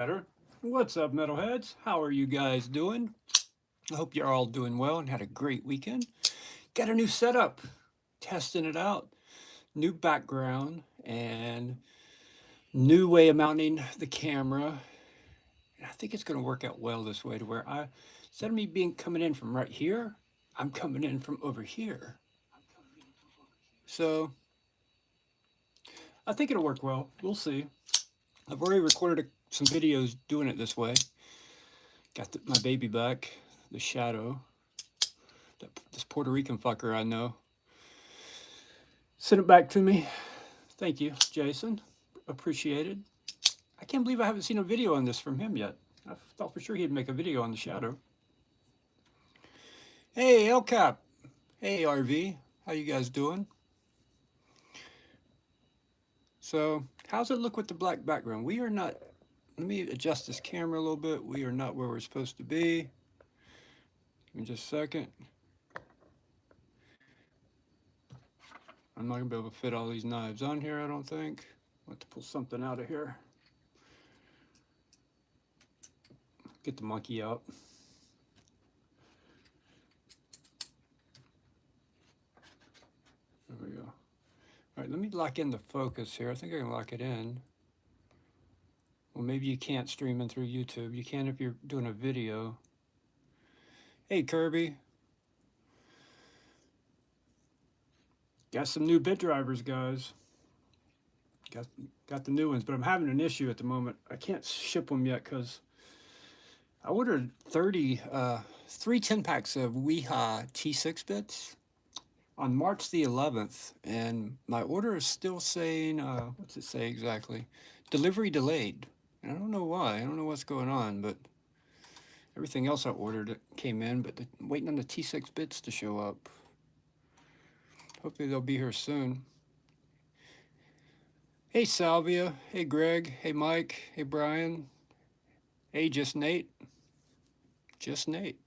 Better. What's up, metalheads? How are you guys doing? I hope you're all doing well and had a great weekend. Got a new setup, testing it out, new background, and new way of mounting the camera. And I think it's going to work out well this way to where instead of me being coming in from right here, I'm coming in from over here. So I think it'll work well. We'll see. I've already recorded some videos doing it this way. Got my baby back, the Shadow. This Puerto Rican fucker I know. Send it back to me. Thank you, Jason. Appreciated. I can't believe I haven't seen a video on this from him yet. I thought for sure he'd make a video on the Shadow. Hey, El Cap. Hey, RV. How you guys doing? So, how's it look with the black background? We are not... Let me adjust this camera a little bit. We are not where we're supposed to be. Give me just a second. I'm not going to be able to fit all these knives on here, I don't think. I'll have to pull something out of here. Get the monkey out. There we go. All right, let me lock in the focus here. I think I can lock it in. Well, maybe you can't stream in through YouTube. You can if you're doing a video. Hey, Kirby. Got some new bit drivers, guys. Got the new ones, but I'm having an issue at the moment. I can't ship them yet because I ordered 3 10-packs of Weeha T6 bits on March the 11th, and my order is still saying, what's it say exactly? Delivery delayed. And I don't know why. I don't know what's going on, but everything else I ordered came in, but I'm waiting on the T6 bits to show up. Hopefully they'll be here soon. Hey, Salvia. Hey, Greg. Hey, Mike. Hey, Brian. Hey, Just Nate. Just Nate.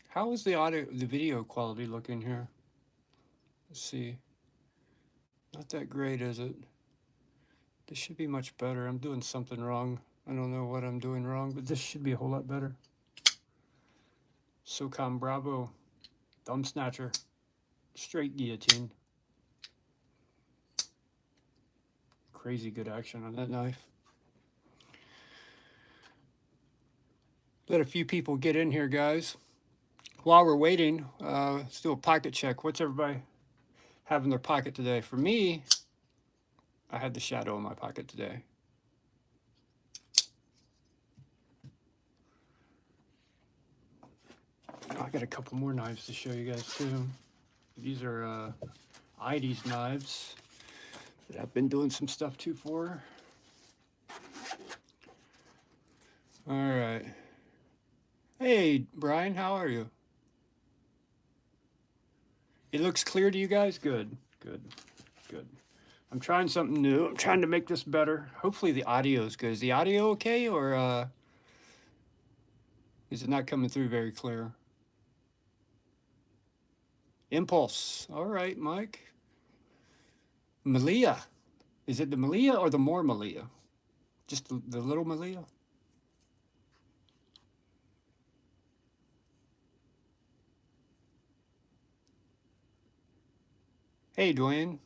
How is the video quality looking here? Let's see. Not that great, is it? This should be much better. I'm doing something wrong. I don't know what I'm doing wrong, but this should be a whole lot better. SOCOM Bravo. Thumb snatcher. Straight guillotine. Crazy good action on that knife. Let a few people get in here, guys. While we're waiting, let's do a pocket check. What's everybody have in their pocket today? For me, I had the Shadow in my pocket today. I got a couple more knives to show you guys too. These are ID's knives that I've been doing some stuff to for. All right. Hey, Brian, how are you? It looks clear to you guys? Good, good, good. I'm trying something new. I'm trying to make this better. Hopefully the audio is good. Is the audio okay, or is it not coming through very clear? Impulse. All right, Mike. Malia. Is it the Malia or the more Malia? Just the little Malia? Hey, Dwayne.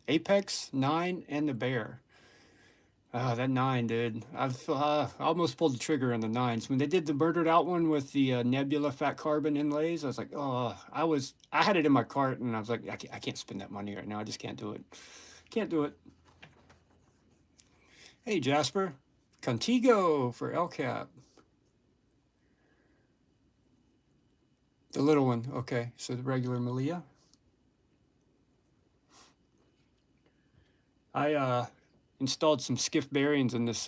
Apex, 9, and the Bear. That 9, dude. I've almost pulled the trigger on the 9s. When they did the murdered out one with the Nebula fat carbon inlays, I was like, oh, I had it in my cart, and I was like, I can't spend that money right now. I just can't do it. Can't do it. Hey, Jasper. Contigo for LCAP. The little one. Okay, so the regular Malia. I installed some skiff bearings in this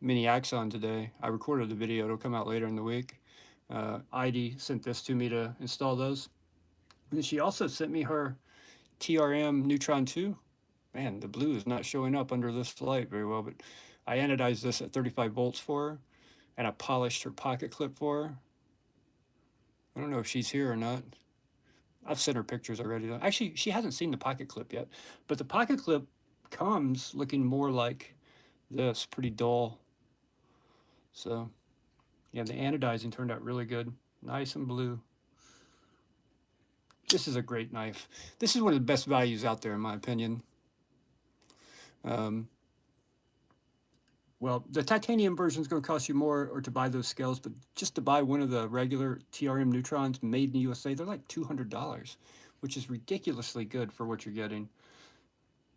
mini Axon today. I recorded the video. It'll come out later in the week. ID sent this to me to install those. And then she also sent me her TRM Neutron 2. Man, the blue is not showing up under this light very well, but I anodized this at 35 volts for her, and I polished her pocket clip for her. I don't know if she's here or not. I've sent her pictures already. Actually, she hasn't seen the pocket clip yet, but the pocket clip comes looking more like this, pretty dull. So yeah, the anodizing turned out really good. Nice and blue. This is a great knife. This is one of the best values out there, in my opinion. Um, well, the titanium version is going to cost you more, or to buy those scales, but just to buy one of the regular TRM Neutrons made in the USA, they're like $200, which is ridiculously good for what you're getting.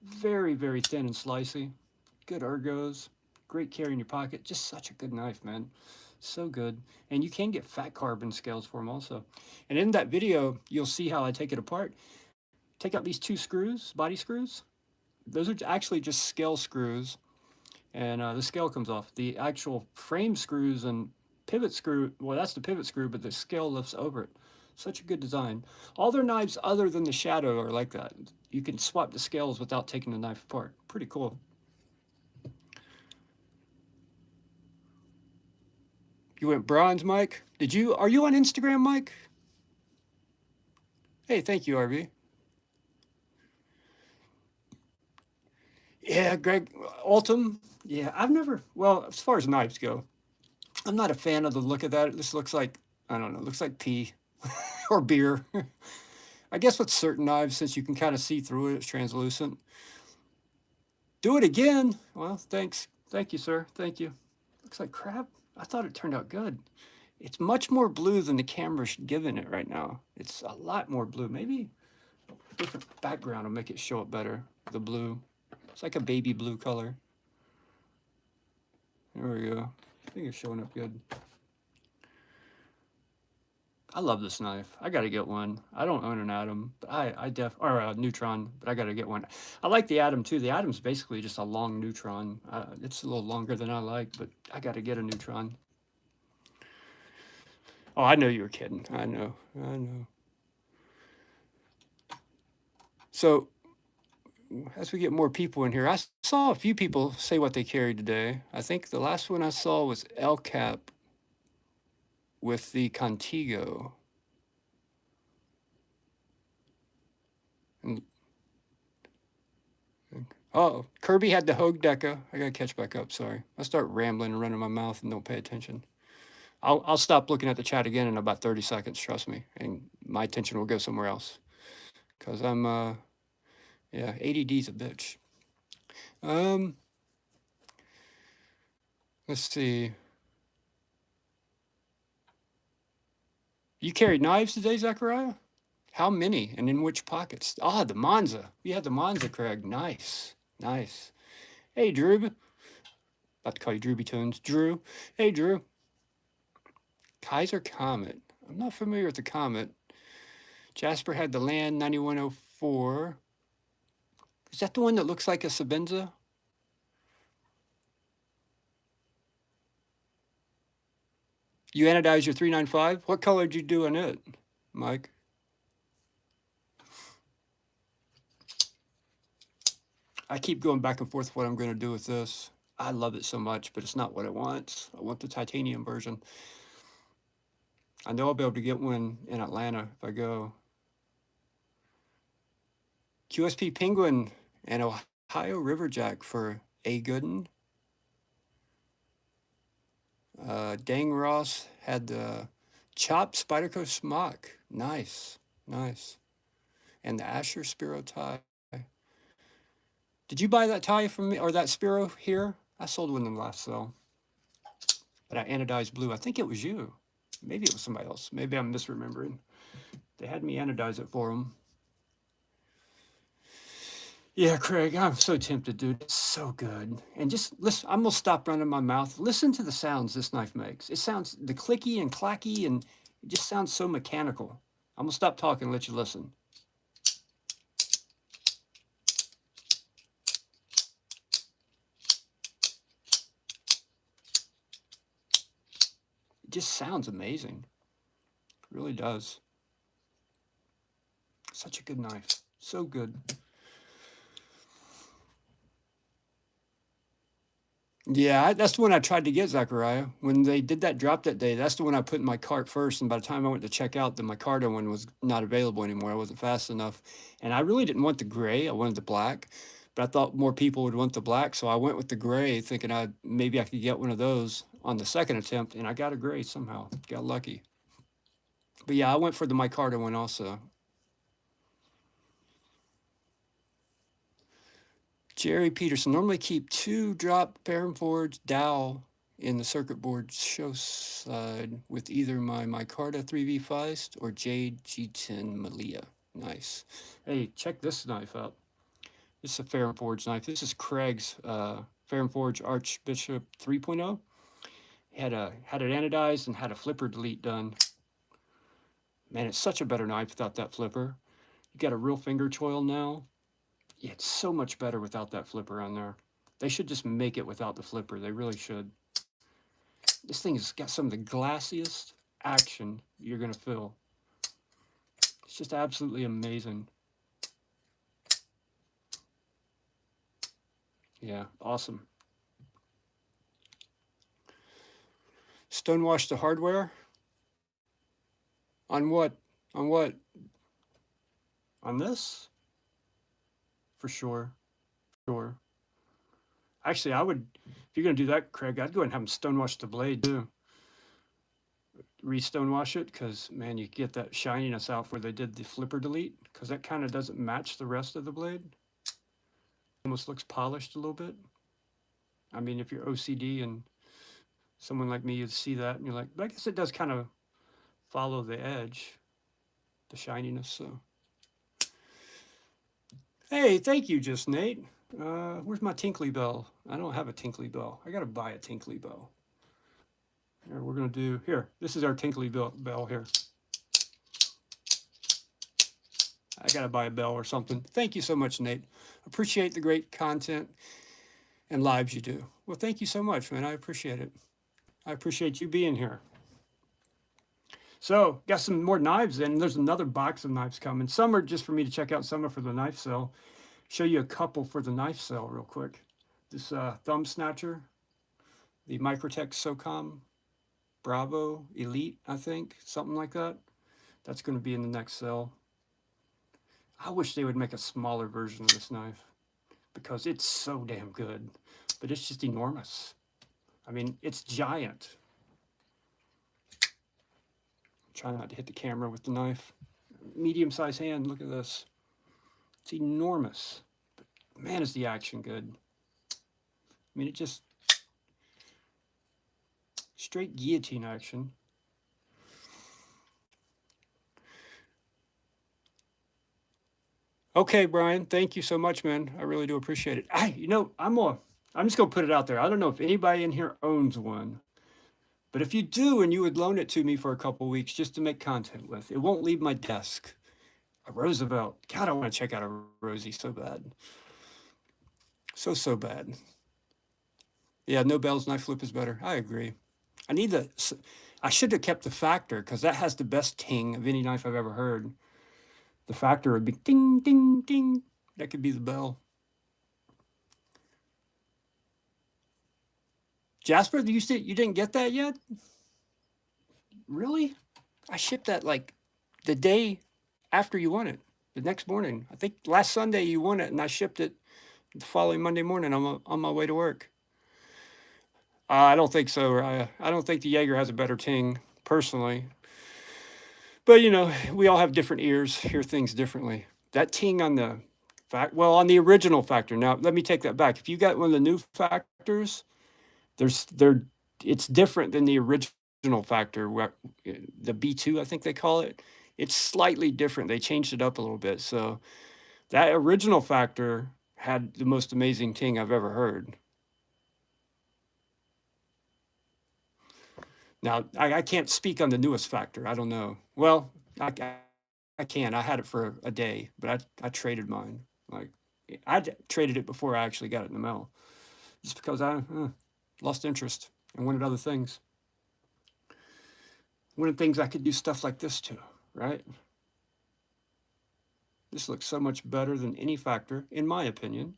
Very, very thin and slicey. Good ergos. Great carry in your pocket. Just such a good knife, man. So good. And you can get fat carbon scales for them also. And in that video, you'll see how I take it apart. Take out these 2 screws, body screws. Those are actually just scale screws. And the scale comes off. The actual frame screws and pivot screw, well, that's the pivot screw, but the scale lifts over it. Such a good design. All their knives other than the Shadow are like that. You can swap the scales without taking the knife apart. Pretty cool. You went bronze, Mike? Are you on Instagram, Mike? Hey, thank you, RV. Yeah, Greg, Ultim. Yeah, I've never, well, as far as knives go, I'm not a fan of the look of that. It just looks like, I don't know, it looks like pee or beer. I guess with certain knives, since you can kind of see through it, it's translucent. Do it again. Well, thanks. Thank you, sir. Thank you. Looks like crap. I thought it turned out good. It's much more blue than the camera's giving it right now. It's a lot more blue. Maybe a different background will make it show up better. The blue. It's like a baby blue color. There we go. I think it's showing up good. I love this knife. I got to get one. I don't own an Atom, but or a Neutron, but I got to get one. I like the Atom too. The Atom's basically just a long Neutron. It's a little longer than I like, but I got to get a Neutron. Oh, I know you were kidding. I know. So as we get more people in here, I saw a few people say what they carried today. I think the last one I saw was El Cap with the Contigo. And, oh, Kirby had the Hogue Deca. I gotta catch back up. Sorry, I start rambling and running my mouth and don't pay attention. I'll stop looking at the chat again in about 30 seconds. Trust me, and my attention will go somewhere else. Cause I'm yeah, ADD's a bitch. Let's see. You carried knives today, Zachariah? How many and in which pockets? Ah, the Monza. You had the Monza, Craig. Nice. Nice. Hey, Drew. About to call you Drewby Tunes. Drew. Hey, Drew. Kaiser Comet. I'm not familiar with the Comet. Jasper had the Land 9104. Is that the one that looks like a Sabenza? You anodized your 395? What color did you do on it, Mike? I keep going back and forth what I'm going to do with this. I love it so much, but it's not what I want. I want the titanium version. I know I'll be able to get one in Atlanta if I go. QSP Penguin and Ohio Riverjack for A. Gooden. Dang Ross had the chopped Spyderco smock. Nice, nice. And the Asher Spiro tie. Did you buy that tie from me, or that Spiro here? I sold one in the last sale. But I anodized blue. I think it was you. Maybe it was somebody else. Maybe I'm misremembering. They had me anodize it for them. Yeah, Craig, I'm so tempted, dude. It's so good. And just listen, I'm going to stop running my mouth. Listen to the sounds this knife makes. It sounds the clicky and clacky, and it just sounds so mechanical. I'm going to stop talking and let you listen. It just sounds amazing. It really does. Such a good knife. So good. Yeah, that's the one I tried to get, Zachariah. When they did that drop that day, that's the one I put in my cart first. And by the time I went to check out, the Micarta one was not available anymore. I wasn't fast enough. And I really didn't want the gray. I wanted the black. But I thought more people would want the black. So I went with the gray, thinking maybe I could get one of those on the second attempt. And I got a gray somehow. Got lucky. But yeah, I went for the Micarta one also. Jerry Peterson, normally keep 2 drop Fairforge Dow in the circuit board show side with either my Micarta 3V Feist or Jade G10 Malia. Nice. Hey, check this knife out. This is a Fairforge knife. This is Craig's Fairforge Archbishop 3.0. Had it anodized and had a flipper delete done. Man, it's such a better knife without that flipper. You got a real finger choil now. Yeah, it's so much better without that flipper on there. They should just make it without the flipper. They really should. This thing has got some of the glassiest action you're going to feel. It's just absolutely amazing. Yeah, awesome. Stonewash the hardware? On what? On what? On this? For sure. Sure. Actually, I would, if you're going to do that, Craig, I'd go ahead and have them stonewash the blade too. Re-stonewash it, because, man, you get that shininess out where they did the flipper delete, because that kind of doesn't match the rest of the blade. Almost looks polished a little bit. I mean, if you're OCD and someone like me, you'd see that and you're like, but I guess it does kind of follow the edge, the shininess. So, hey, thank you, just Nate. Where's my tinkly bell? I don't have a tinkly bell. I gotta buy a tinkly bell. Here, we're gonna do here. This is our tinkly bell here. I gotta buy a bell or something. Thank you so much, Nate. Appreciate the great content and lives you do. Well, thank you so much, man. I appreciate it. I appreciate you being here. So, got some more knives in. There's another box of knives coming. Some are just for me to check out. Some are for the knife sale. Show you a couple for the knife sale real quick. This thumb snatcher, the Microtech SOCOM Bravo Elite, I think, something like that. That's going to be in the next sale. I wish they would make a smaller version of this knife because it's so damn good, but it's just enormous. I mean, it's giant. Try not to hit the camera with the knife. Medium-sized hand, look at this. It's enormous. But man, is the action good. I mean, it just straight guillotine action. Okay, Brian, thank you so much, man. I really do appreciate it. I'm just gonna put it out there. I don't know if anybody in here owns one, but if you do and you would loan it to me for a couple weeks just to make content with, it won't leave my desk. A Roosevelt. God, I want to check out a Rosie so bad. So bad. Yeah, no bells, knife flip is better. I agree. I should have kept the Factor because that has the best ting of any knife I've ever heard. The Factor would be ding, ding, ding. That could be the bell. Jasper, you didn't get that yet? Really? I shipped that like the day after you won it, the next morning. I think last Sunday you won it, and I shipped it the following Monday morning on my way to work. I don't think so. I don't think the Jaeger has a better ting, personally. But, we all have different ears, hear things differently. That ting on the on the original Factor. Now, let me take that back. If you got one of the new Factors, it's different than the original Factor, the B2, I think they call it. It's slightly different. They changed it up a little bit. So that original Factor had the most amazing ting I've ever heard. Now, I can't speak on the newest Factor. I don't know. Well, I can. I had it for a day, but I traded mine. Like, I traded it before I actually got it in the mail, just because I lost interest and wanted other things. Wanted things I could do stuff like this too, right? This looks so much better than any Factor, in my opinion.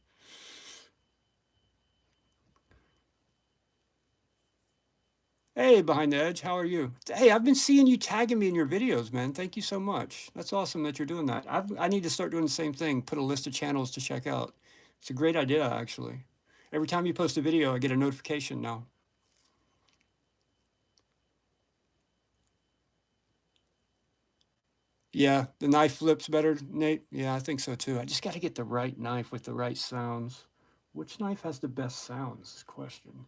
Hey, Behind the Edge, how are you? Hey, I've been seeing you tagging me in your videos, man. Thank you so much. That's awesome that you're doing that. I need to start doing the same thing, put a list of channels to check out. It's a great idea, actually. Every time you post a video, I get a notification now. Yeah, the knife flips better, Nate. Yeah, I think so too. I just got to get the right knife with the right sounds. Which knife has the best sounds? Is the question.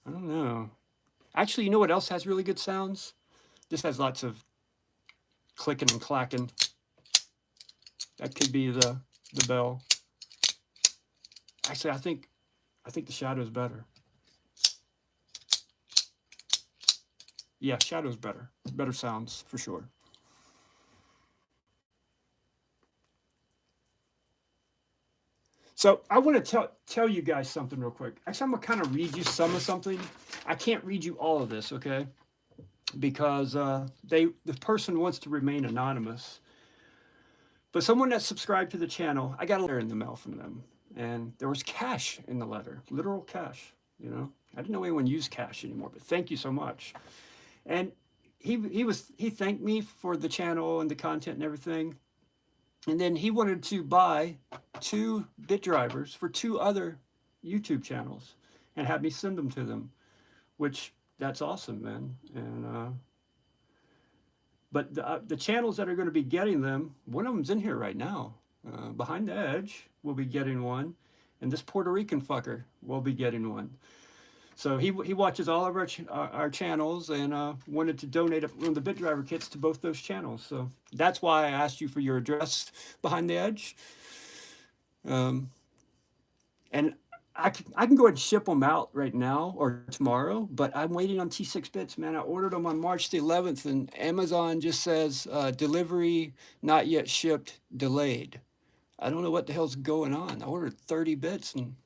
I don't know. Actually, you know what else has really good sounds? This has lots of clicking and clacking. That could be the bell. Actually, I think the Shadow's better. Yeah, Shadow's better. Better sounds for sure. So I want to tell you guys something real quick. Actually, I'm gonna kind of read you some of something. I can't read you all of this, okay? Because the person wants to remain anonymous. But someone that subscribed to the channel, I got a letter in the mail from them, and there was cash in the letter, literal cash. You know, I didn't know anyone used cash anymore, but thank you so much. And he thanked me for the channel and the content and everything. And then he wanted to buy 2 bit drivers for 2 other YouTube channels and have me send them to them, which that's awesome, man. And but the channels that are going to be getting them, one of them's in here right now. Behind the Edge will be getting one, and this Puerto Rican fucker will be getting one. So he watches all of our channels and wanted to donate one of the bit driver kits to both those channels. So that's why I asked you for your address, Behind the Edge. And I can go ahead and ship them out right now or tomorrow, but I'm waiting on T6 bits, man. I ordered them on March the 11th, and Amazon just says delivery not yet shipped, delayed. I don't know what the hell's going on. I ordered 30 bits, and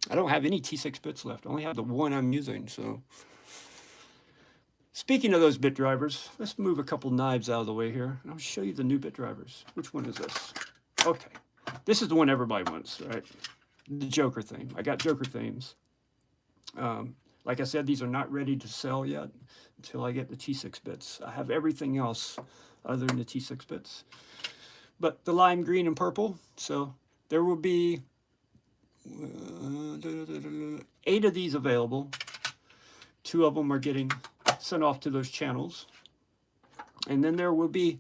I don't have any T6 bits left. I only have the one I'm using. So, speaking of those bit drivers, let's move a couple knives out of the way here, and I'll show you the new bit drivers. Which one is this? Okay, this is the one everybody wants, right? The Joker theme. I got Joker themes. Like I said, these are not ready to sell yet until I get the T6 bits. I have everything else other than the T6 bits. But the lime green and purple, so there will be 8 of these available. 2 of them are getting sent off to those channels. And then there will be,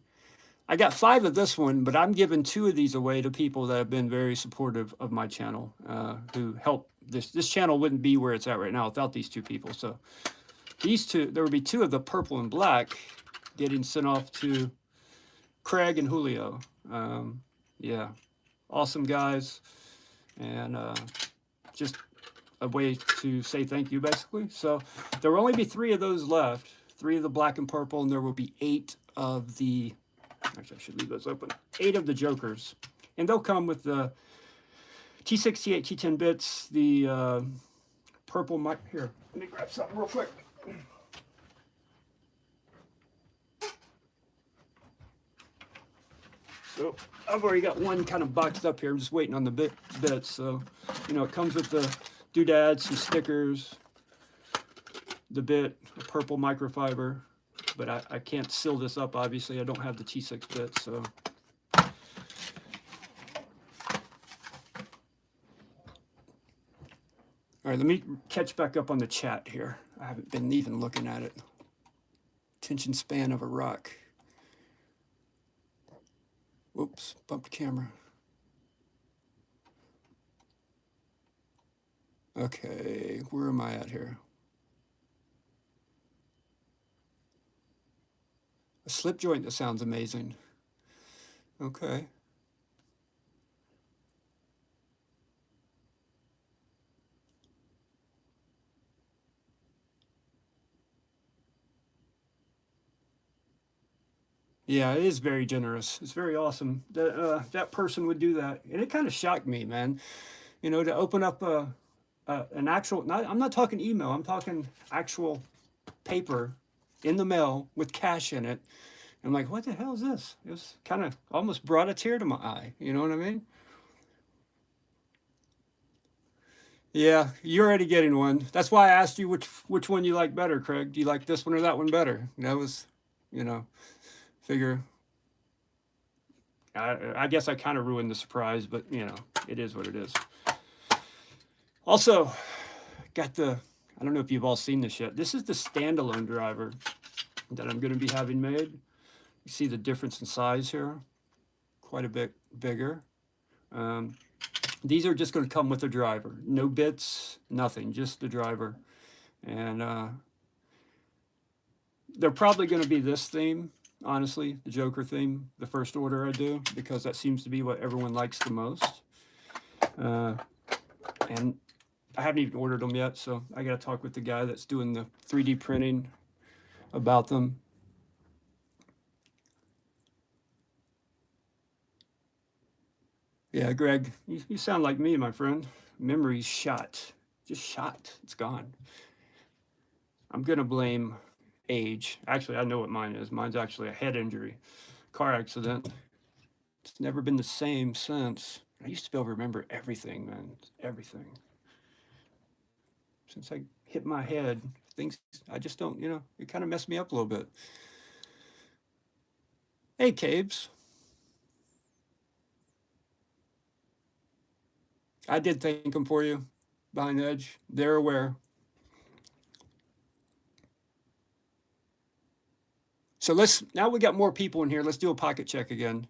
I got 5 of this one, but I'm giving 2 of these away to people that have been very supportive of my channel, who help. This channel wouldn't be where it's at right now without these 2 people. So these 2, there will be 2 of the purple and black getting sent off to Craig and Julio. Yeah, awesome guys, and just a way to say thank you, basically. So there will only be 3 of those left, 3 of the black and purple, and there will be 8 of the, actually I should leave those open, 8 of the Jokers. And they'll come with the T6, T8, T10 bits, the purple mic. Here, let me grab something real quick. So I've already got one kind of boxed up here. I'm just waiting on the bits. So, you know, it comes with the doodads, some stickers, the bit, a purple microfiber. But I can't seal this up, obviously. I don't have the T6 bits, so. All right, let me catch back up on the chat here. I haven't been even looking at it. Attention span of a rock. Whoops, bumped camera. Okay, where am I at here? A slip joint that sounds amazing. Okay. Yeah, it is very generous. It's very awesome that that person would do that, and it kind of shocked me, man. You know, to open up an actual. I'm not talking email. I'm talking actual paper in the mail with cash in it. I'm like, what the hell is this? It was kind of almost brought a tear to my eye. You know what I mean? Yeah, you're already getting one. That's why I asked you which one you like better, Craig. Do you like this one or that one better? That was, you know, figure. I guess I kind of ruined the surprise, but you know, it is what it is. Also, got the. I don't know if you've all seen this yet. This is the standalone driver that I'm going to be having made. You see the difference in size here, quite a bit bigger. These are just going to come with the driver, no bits, nothing, just the driver, and they're probably going to be this theme, honestly, the Joker theme, the first order I do, because that seems to be what everyone likes the most. And I haven't even ordered them yet, so I got to talk with the guy that's doing the 3D printing about them. Yeah, Greg, you sound like me, my friend. Memory's shot. Just shot. It's gone. I'm going to blame age. Actually, I know what mine is. Mine's actually a head injury, car accident. It's never been the same since. I used to be able to remember everything, man. Everything. Since I hit my head, things, I just don't, you know, it kind of messed me up a little bit. Hey, Cabes. I did thank them for you behind the edge. They're aware. So now we got more people in here. Let's do a pocket check again.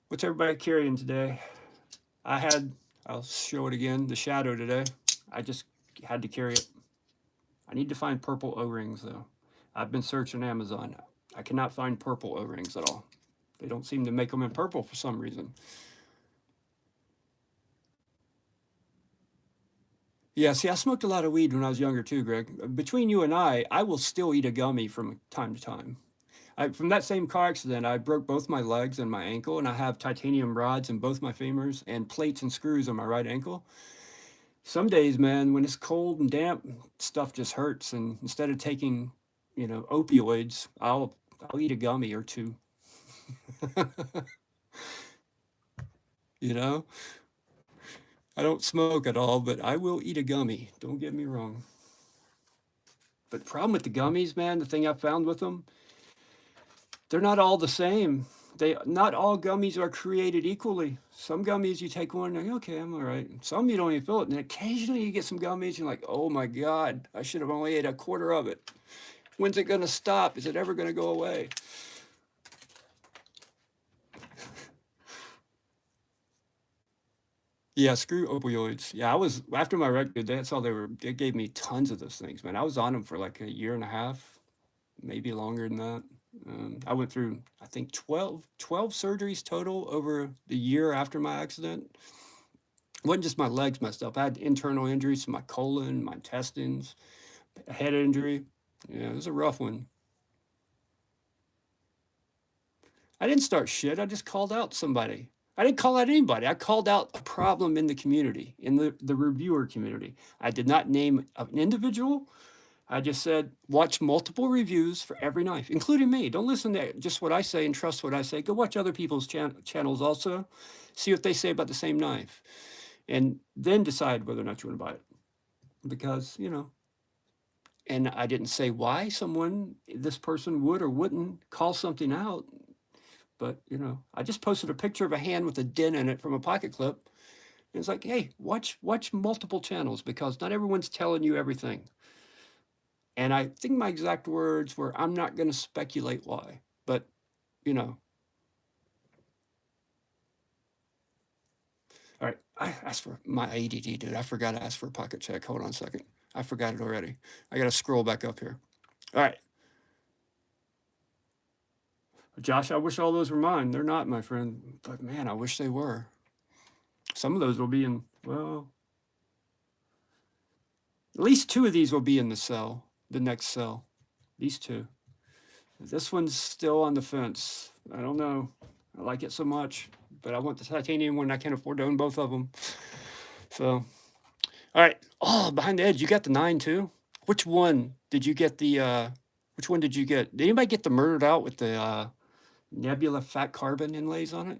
What's everybody carrying today? I'll show it again, the shadow today. I just had to carry it. I need to find purple O-rings though. I've been searching Amazon. I cannot find purple O-rings at all. They don't seem to make them in purple for some reason. Yeah, see, I smoked a lot of weed when I was younger too, Greg. Between you and I will still eat a gummy from time to time. From that same car accident, I broke both my legs and my ankle, and I have titanium rods in both my femurs and plates and screws on my right ankle. Some days, man, when it's cold and damp, stuff just hurts. And instead of taking, you know, opioids, I'll eat a gummy or two. You know, I don't smoke at all, but I will eat a gummy. Don't get me wrong. But the problem with the gummies, man, the thing I found with them, they're not all the same. Not all gummies are created equally. Some gummies you take one, and you're like, okay, I'm all right. Some you don't even feel it, and occasionally you get some gummies, and you're like, oh my god, I should have only ate a quarter of it. When's it gonna stop? Is it ever gonna go away? Yeah, screw opioids. Yeah, I was after my record. That's all they gave me tons of those things, man. I was on them for like a year and a half, maybe longer than that. I went through, I think, 12 surgeries total over the year after my accident. It wasn't just my legs messed up. I had internal injuries to my colon, my intestines, a head injury. Yeah, it was a rough one. I didn't start shit. I just called out somebody. I didn't call out anybody. I called out a problem in the community, in the reviewer community. I did not name an individual. I just said, watch multiple reviews for every knife, including me. Don't listen to just what I say and trust what I say. Go watch other people's channels also. See what they say about the same knife. And then decide whether or not you want to buy it. Because, you know, and I didn't say why this person would or wouldn't call something out. But, you know, I just posted a picture of a hand with a dent in it from a pocket clip. And it's like, hey, watch multiple channels because not everyone's telling you everything. And I think my exact words were, I'm not going to speculate why, but, you know. All right, I asked for my ADD, dude. I forgot to ask for a pocket check. Hold on a second. I forgot it already. I got to scroll back up here. All right. Josh, I wish all those were mine. They're not, my friend. But, man, I wish they were. Some of those will be in, well, at least 2 of these will be in the cell, the next cell. These 2. This one's still on the fence. I don't know. I like it so much, but I want the titanium one. I can't afford to own both of them. So, all right. Oh, behind the edge, you got the 9 too? Which one did you get which one did you get? Did anybody get the murdered out with the Nebula fat carbon inlays on it?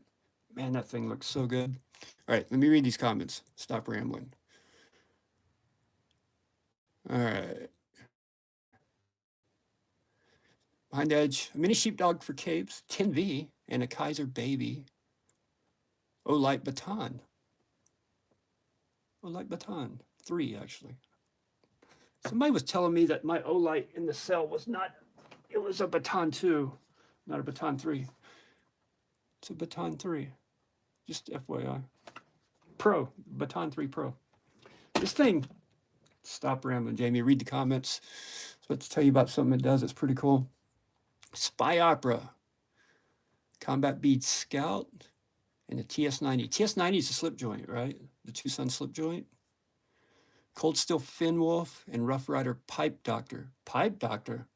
Man, that thing looks so good. All right, let me read these comments. Stop rambling. All right. Behind Edge, a mini sheepdog for capes, 10V, and a Kaiser baby. Olight baton. Olight baton. 3, actually. Somebody was telling me that my Olight in the cell was not, it was a baton 2, not a baton 3. It's a baton 3. Just FYI. Pro. Baton 3 Pro. This thing, stop rambling, Jamie. Read the comments. I was about to tell you about something it does. It's pretty cool. Spy Opera. Combat Bead Scout. And the TS90. TS90 is a slip joint, right? The Tucson slip joint. Cold Steel Fin Wolf and Rough Rider Pipe Doctor. Pipe Doctor?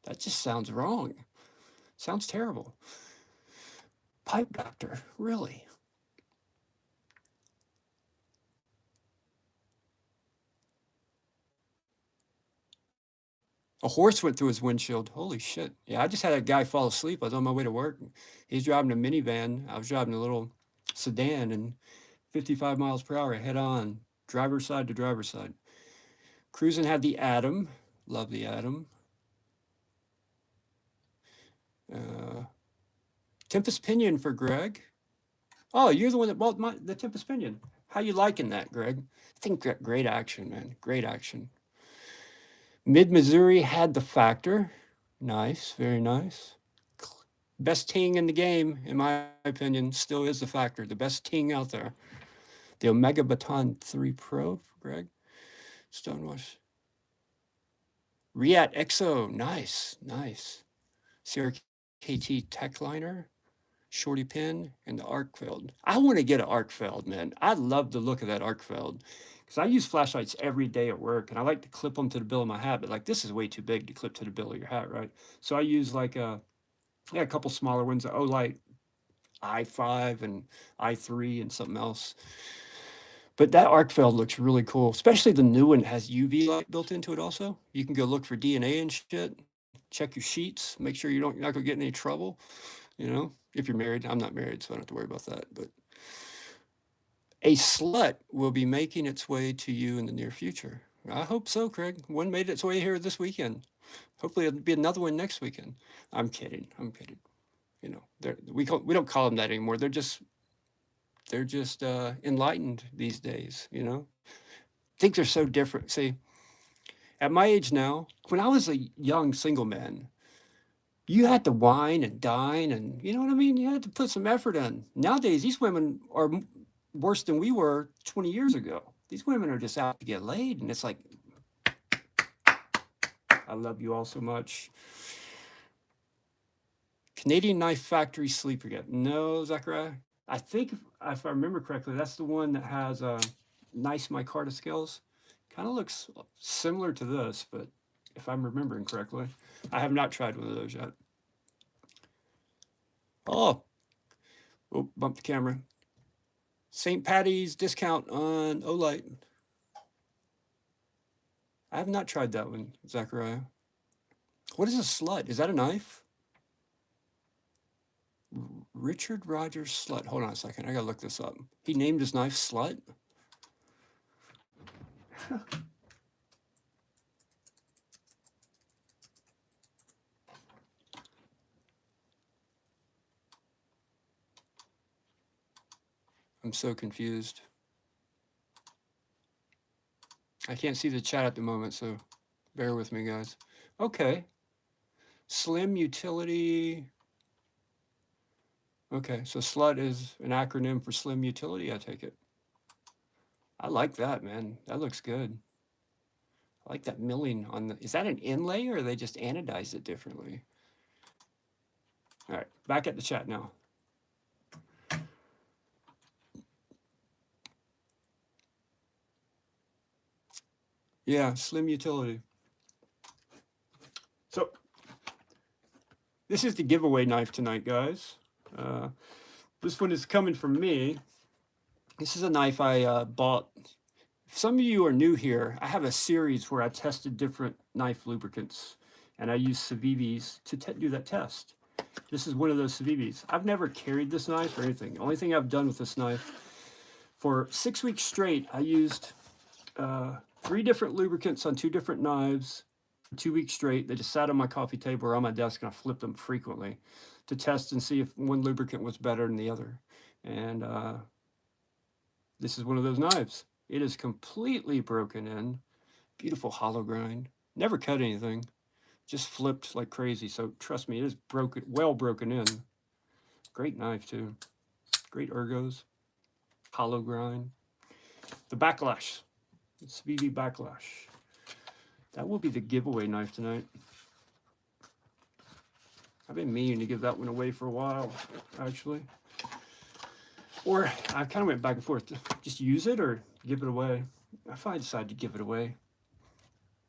That just sounds wrong. Sounds terrible. Pipe Doctor, really? A horse went through his windshield. Holy shit. Yeah, I just had a guy fall asleep. I was on my way to work. He's driving a minivan. I was driving a little sedan, and 55 miles per hour head on, driver's side to driver's side. Cruising had the Atom. Love the Atom. Tempest Pinion for Greg. Oh, you're the one that bought the Tempest Pinion. How you liking that, Greg? I think great action, man. Great action. Mid-Missouri had the Factor. Nice, very nice. Best ting in the game, in my opinion, still is the Factor. The best ting out there. The Omega Baton 3 Pro, Greg. Stonewash. Riat XO, nice, nice. Sierra KT Tech Liner, Shorty Pin, and the Arcfield. I want to get an Arcfield, man. I love the look of that Arcfield because I use flashlights every day at work, and I like to clip them to the bill of my hat. But like this is way too big to clip to the bill of your hat, right? So I use like a couple smaller ones, the Olight i5 and i3 and something else. But that Arcfield looks really cool, especially the new one has UV light built into it also. You can go look for DNA and shit, check your sheets, make sure you're not gonna get in any trouble, you know, if you're married. I'm not married, so I don't have to worry about that. But a slut will be making its way to you in the near future. I hope so, Craig. One made its way here this weekend. Hopefully it'll be another one next weekend. I'm kidding. You know, we don't call them that anymore. They're just enlightened these days, you know. Things are so different. See, at my age now, when I was a young single man, you had to wine and dine, and you know what I mean. You had to put some effort in. Nowadays, these women are worse than we were 20 years ago. These women are just out to get laid, and it's like, I love you all so much. Canadian Knife Factory Sleeper Get. No, Zachariah. I think if I remember correctly, that's the one that has nice micarta scales. Kind of looks similar to this, but if I'm remembering correctly, I have not tried one of those yet. Oh, bumped the camera. St. Patty's discount on Olight. I have not tried that one, Zachariah. What is a slut? Is that a knife? Richard Rogers Slut. Hold on a second. I gotta look this up. He named his knife Slut? I'm so confused. I can't see the chat at the moment, so bear with me, guys. Okay. Slim Utility. Okay, so SLUT is an acronym for Slim Utility, I take it. I like that, man. That looks good. I like that milling on the, is that an inlay or they just anodized it differently? All right, back at the chat now. Yeah, Slim Utility. So this is the giveaway knife tonight, guys. This one is coming from me. This is a knife I bought. If some of you are new here, I have a series where I tested different knife lubricants, and I use Civivis to do that test. This is one of those Civivs. I've never carried this knife or anything. The only thing I've done with this knife, for 6 weeks straight, I used 3 different lubricants on 2 different knives. 2 weeks straight. They just sat on my coffee table or on my desk, and I flipped them frequently to test and see if one lubricant was better than the other. And this is one of those knives. It is completely broken in. Beautiful hollow grind. Never cut anything. Just flipped like crazy. So trust me, it is broken, well broken in. Great knife too. Great ergos. Hollow grind. The Backlash. It's Civivi Backlash. That will be the giveaway knife tonight. I've been meaning to give that one away for a while, actually. Or I kind of went back and forth. Just use it or give it away. I finally decided to give it away.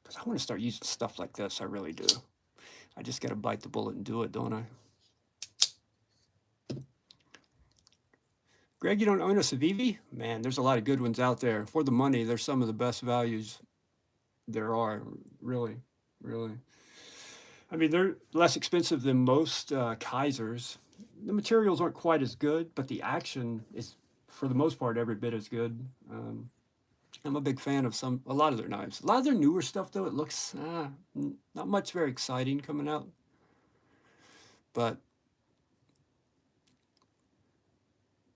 Because I want to start using stuff like this. I really do. I just got to bite the bullet and do it, don't I? Greg, you don't own a Civivi? Man, there's a lot of good ones out there. For the money, there's some of the best values there are. Really, really. I mean, they're less expensive than most Kaisers. The materials aren't quite as good, but the action is, for the most part, every bit as good. I'm a big fan of a lot of their knives. A lot of their newer stuff, though, it looks not much very exciting coming out. But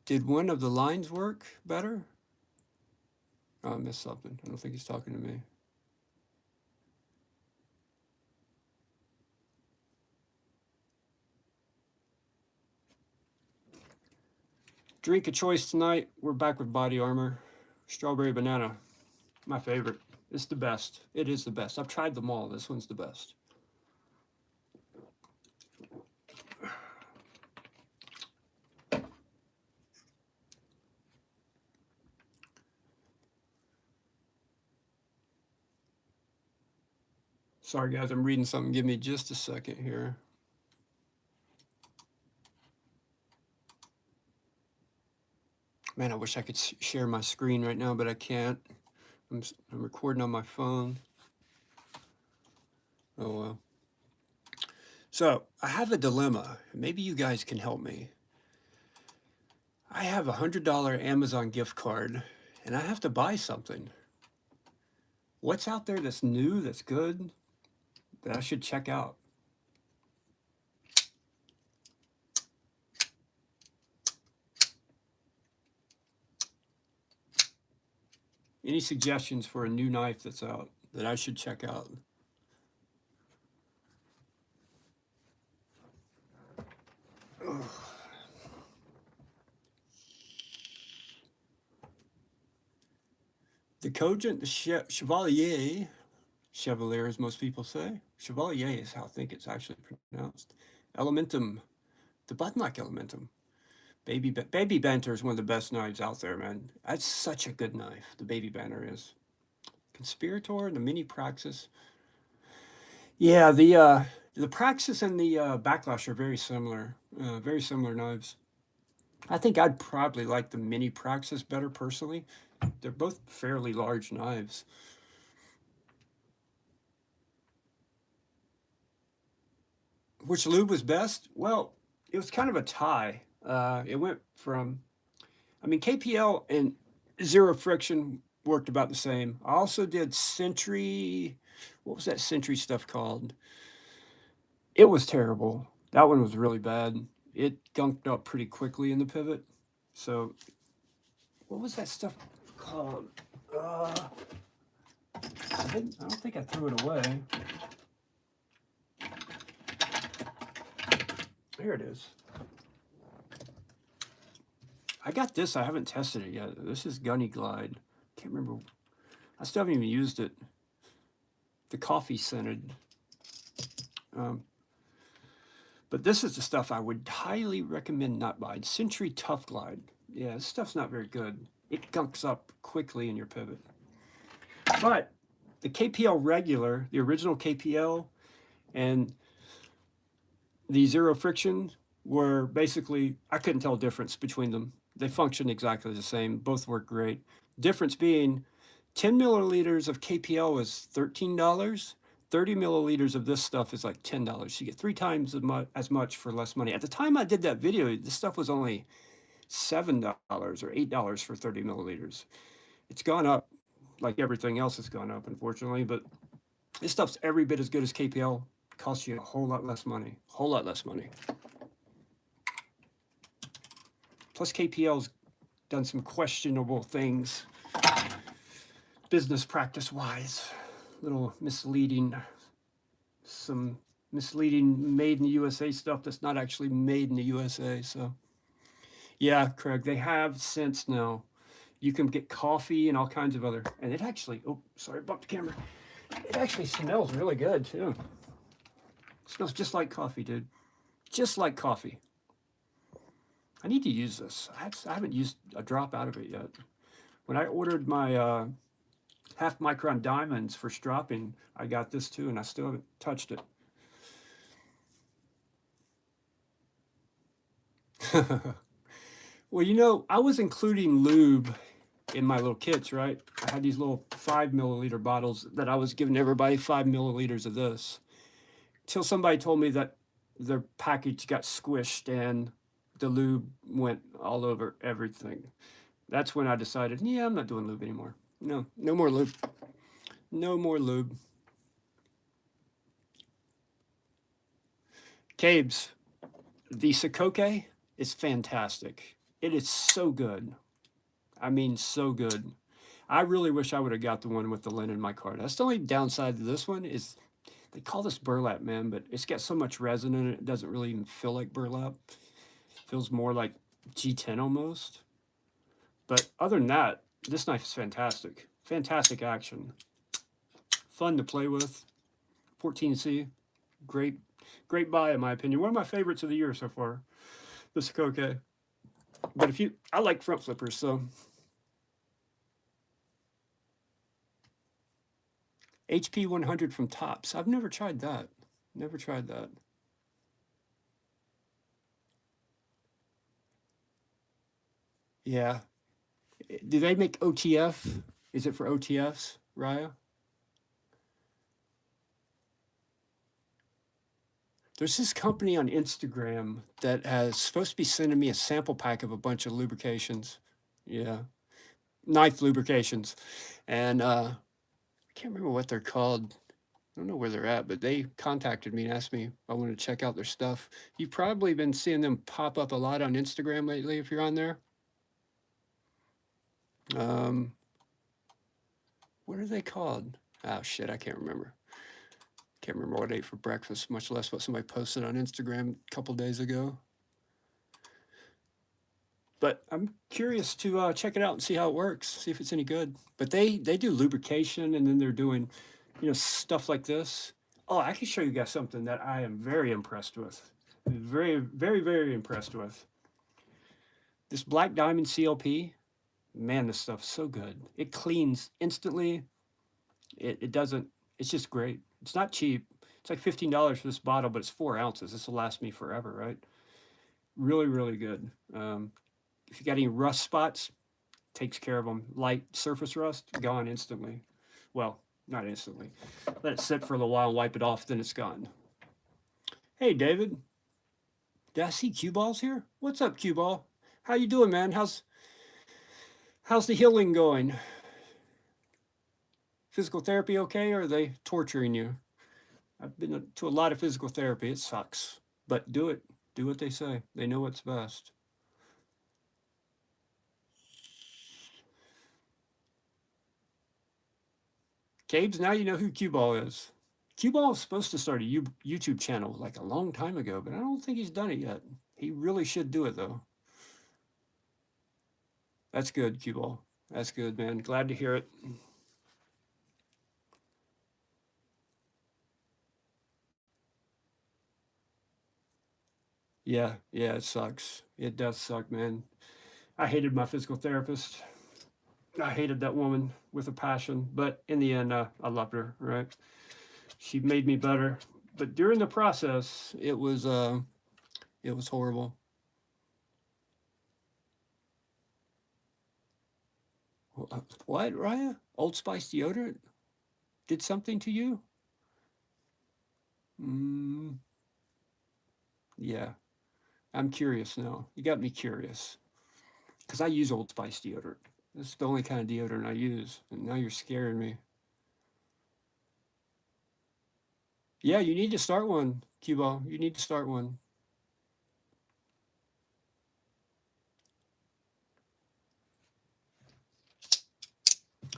did one of the lines work better? Oh, I missed something. I don't think he's talking to me. Drink of choice tonight. We're back with Body Armor. Strawberry banana. My favorite. It's the best. It is the best. I've tried them all. This one's the best. Sorry, guys. I'm reading something. Give me just a second here. Man, I wish I could share my screen right now, but I can't. I'm recording on my phone. Oh, well. So, I have a dilemma. Maybe you guys can help me. I have a $100 Amazon gift card, and I have to buy something. What's out there that's new, that's good, that I should check out? Any suggestions for a new knife that's out that I should check out? Ugh. The Cogent Chevalier, as most people say. Chevalier is how I think it's actually pronounced. Elementum, the button-lock Elementum. Baby Banter is one of the best knives out there, man. That's such a good knife, the Baby Banter is. Conspirator and the Mini Praxis. Yeah, the Praxis and the Backlash are very similar knives. I think I'd probably like the Mini Praxis better personally. They're both fairly large knives. Which lube was best? Well, it was kind of a tie. It went from, I mean, KPL and Zero Friction worked about the same. I also did Sentry. What was that Sentry stuff called? It was terrible. That one was really bad. It gunked up pretty quickly in the pivot. So, what was that stuff called? I don't think I threw it away. Here it is. I got this. I haven't tested it yet. This is Gunny Glide. Can't remember. I still haven't even used it. The coffee scented. But this is the stuff I would highly recommend not buying. Sentry Tough Glide. Yeah, this stuff's not very good. It gunks up quickly in your pivot. But the KPL regular, the original KPL, and the Zero Friction were basically, I couldn't tell a difference between them. They function exactly the same. Both work great. Difference being 10 milliliters of KPL was $13. 30 milliliters of this stuff is like $10. You get 3 times as much for less money. At the time I did that video, this stuff was only $7 or $8 for 30 milliliters. It's gone up like everything else has gone up, unfortunately, but this stuff's every bit as good as KPL. It costs you a whole lot less money, whole lot less money. Plus KPL's done some questionable things, business practice-wise, little misleading, some misleading made in the USA stuff that's not actually made in the USA. So yeah, Craig, they have since now. You can get coffee and all kinds of other, and it actually, oh, sorry, bumped the camera. It actually smells really good too. It smells just like coffee, dude. Just like coffee. I need to use this. I haven't used a drop out of it yet. When I ordered my half micron diamonds for stropping, I got this too, and I still haven't touched it. Well, you know, I was including lube in my little kits, right? I had these little 5 milliliter bottles that I was giving everybody 5 milliliters of this. Till somebody told me that their package got squished and the lube went all over everything. That's when I decided, yeah, I'm not doing lube anymore. No, no more lube. No more lube. Cabes, the Sakoke is fantastic. It is so good. I mean, so good. I really wish I would have got the one with the linen micarta. That's the only downside to this one is they call this burlap, man, but it's got so much resin in it, it doesn't really even feel like burlap. It feels more like G10 almost. But other than that, this knife is fantastic. Fantastic action. Fun to play with. 14C. Great, great buy in my opinion. One of my favorites of the year so far. The Sakoke. But I like front flippers, so. HP 100 from Tops. I've never tried that. Never tried that. Yeah. Do they make OTF? Is it for OTFs, Raya? There's this company on Instagram that has supposed to be sending me a sample pack of a bunch of lubrications. Yeah. Knife lubrications. And I can't remember what they're called. I don't know where they're at, but they contacted me and asked me if I wanted to check out their stuff. You've probably been seeing them pop up a lot on Instagram lately if you're on there. What are they called? Oh, shit, I can't remember. Can't remember what I ate for breakfast, much less what somebody posted on Instagram a couple days ago. But I'm curious to check it out and see how it works, see if it's any good. But they do lubrication, and then they're doing, you know, stuff like this. Oh, I can show you guys something that I am very impressed with. Very, very, very impressed with. This Black Diamond CLP, man, this stuff's so good. It cleans instantly. It doesn't, it's just great. It's not cheap. It's like $15 for this bottle, but it's 4 ounces. This will last me forever, right? Really, really good. If you got any rust spots, takes care of them. Light surface rust, gone instantly. Well, not instantly. Let it sit for a little while and wipe it off, then it's gone. Hey, David. Did I see Cue Balls here? What's up, Cue Ball? How you doing, man? How's the healing going? Physical therapy okay, or are they torturing you? I've been to a lot of physical therapy. It sucks. But do it. Do what they say. They know what's best. Cabes, now you know who Cue Ball is. Cue Ball was supposed to start a YouTube channel like a long time ago, but I don't think he's done it yet. He really should do it, though. That's good, Cue Ball. That's good, man. Glad to hear it. Yeah, it sucks. It does suck, man. I hated my physical therapist. I hated that woman with a passion, but in the end, I loved her, right? She made me better. But during the process, it was horrible. What, Raya? Old Spice deodorant did something to you? Yeah, I'm curious now. You got me curious. Because I use Old Spice deodorant. This is the only kind of deodorant I use. And now you're scaring me. Yeah, you need to start one, Q-Ball. You need to start one.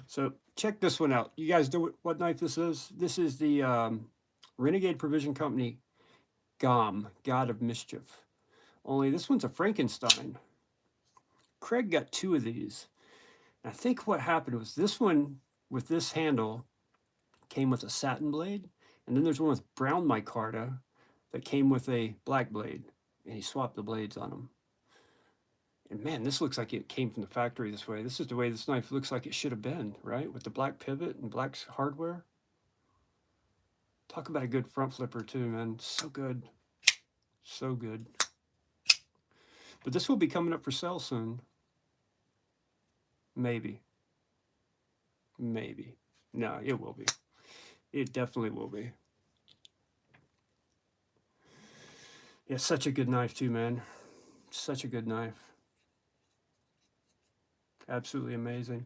So check this one out. You guys know what knife this is? This is the Renegade Provision Company GOM, God of Mischief. Only this one's a Frankenstein. Craig got 2 of these. And I think what happened was this one with this handle came with a satin blade. And then there's one with brown micarta that came with a black blade. And he swapped the blades on them. And man, this looks like it came from the factory this way. This is the way this knife looks like it should have been, right? With the black pivot and black hardware. Talk about a good front flipper too, man. So good. So good. But this will be coming up for sale soon. Maybe. Maybe. No, it will be. It definitely will be. Yeah, such a good knife too, man. Such a good knife. Absolutely amazing.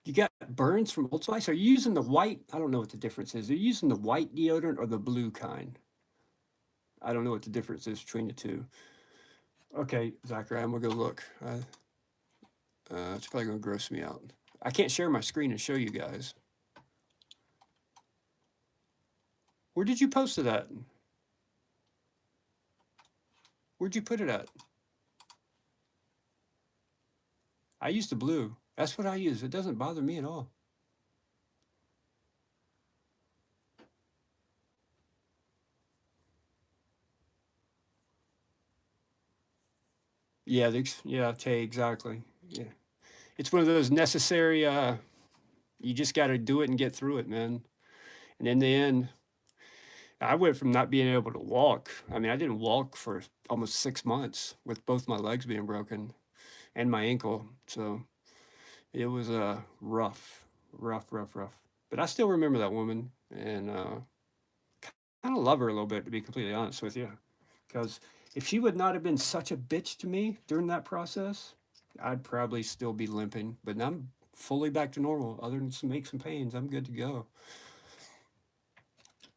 You got burns from Old Spice? Are you using the white? I don't know what the difference is. Are you using the white deodorant or the blue kind? I don't know what the difference is between the two. Okay, Zachary, I'm gonna go look. It's probably gonna gross me out. I can't share my screen and show you guys. Where did you post it at? Where'd you put it at? I use the blue. That's what I use. It doesn't bother me at all. Yeah, Tay, exactly. Yeah, it's one of those necessary. You just got to do it and get through it, man. And in the end, I went from not being able to walk. I mean, I didn't walk for almost 6 months with both my legs being broken and my ankle. So it was rough. But I still remember that woman and kind of love her a little bit, to be completely honest with you. Because if she would not have been such a bitch to me during that process, I'd probably still be limping. But now I'm fully back to normal. Other than some aches and pains, I'm good to go.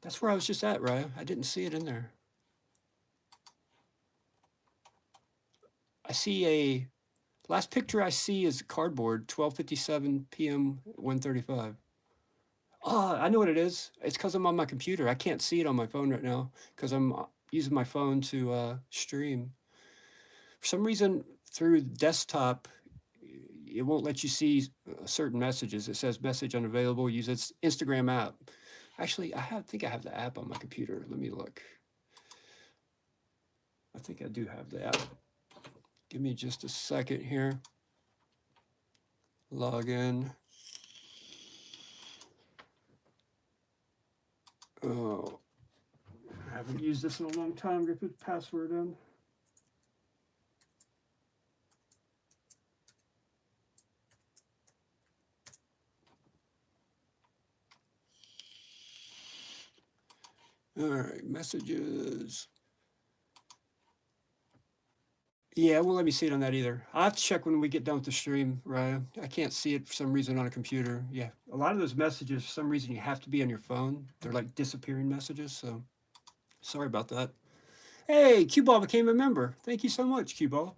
That's where I was just at, Raya. I didn't see it in there. I see a last picture I see is cardboard, 12:57 p.m. 1:35. Oh, I know what it is. It's because I'm on my computer. I can't see it on my phone right now because I'm using my phone to stream. For some reason, through desktop, it won't let you see certain messages. It says message unavailable. Use its Instagram app. Actually, think I have the app on my computer. Let me look. I think I do have the app. Give me just a second here. Log in. Oh, I haven't used this in a long time. I'm gonna put the password in. All right, messages. Yeah, it won't let me see it on that either. I'll have to check when we get done with the stream, Ryan. I can't see it for some reason on a computer. Yeah, a lot of those messages, for some reason, you have to be on your phone. They're like disappearing messages, so sorry about that. Hey, Q-Ball became a member. Thank you so much, Q-Ball.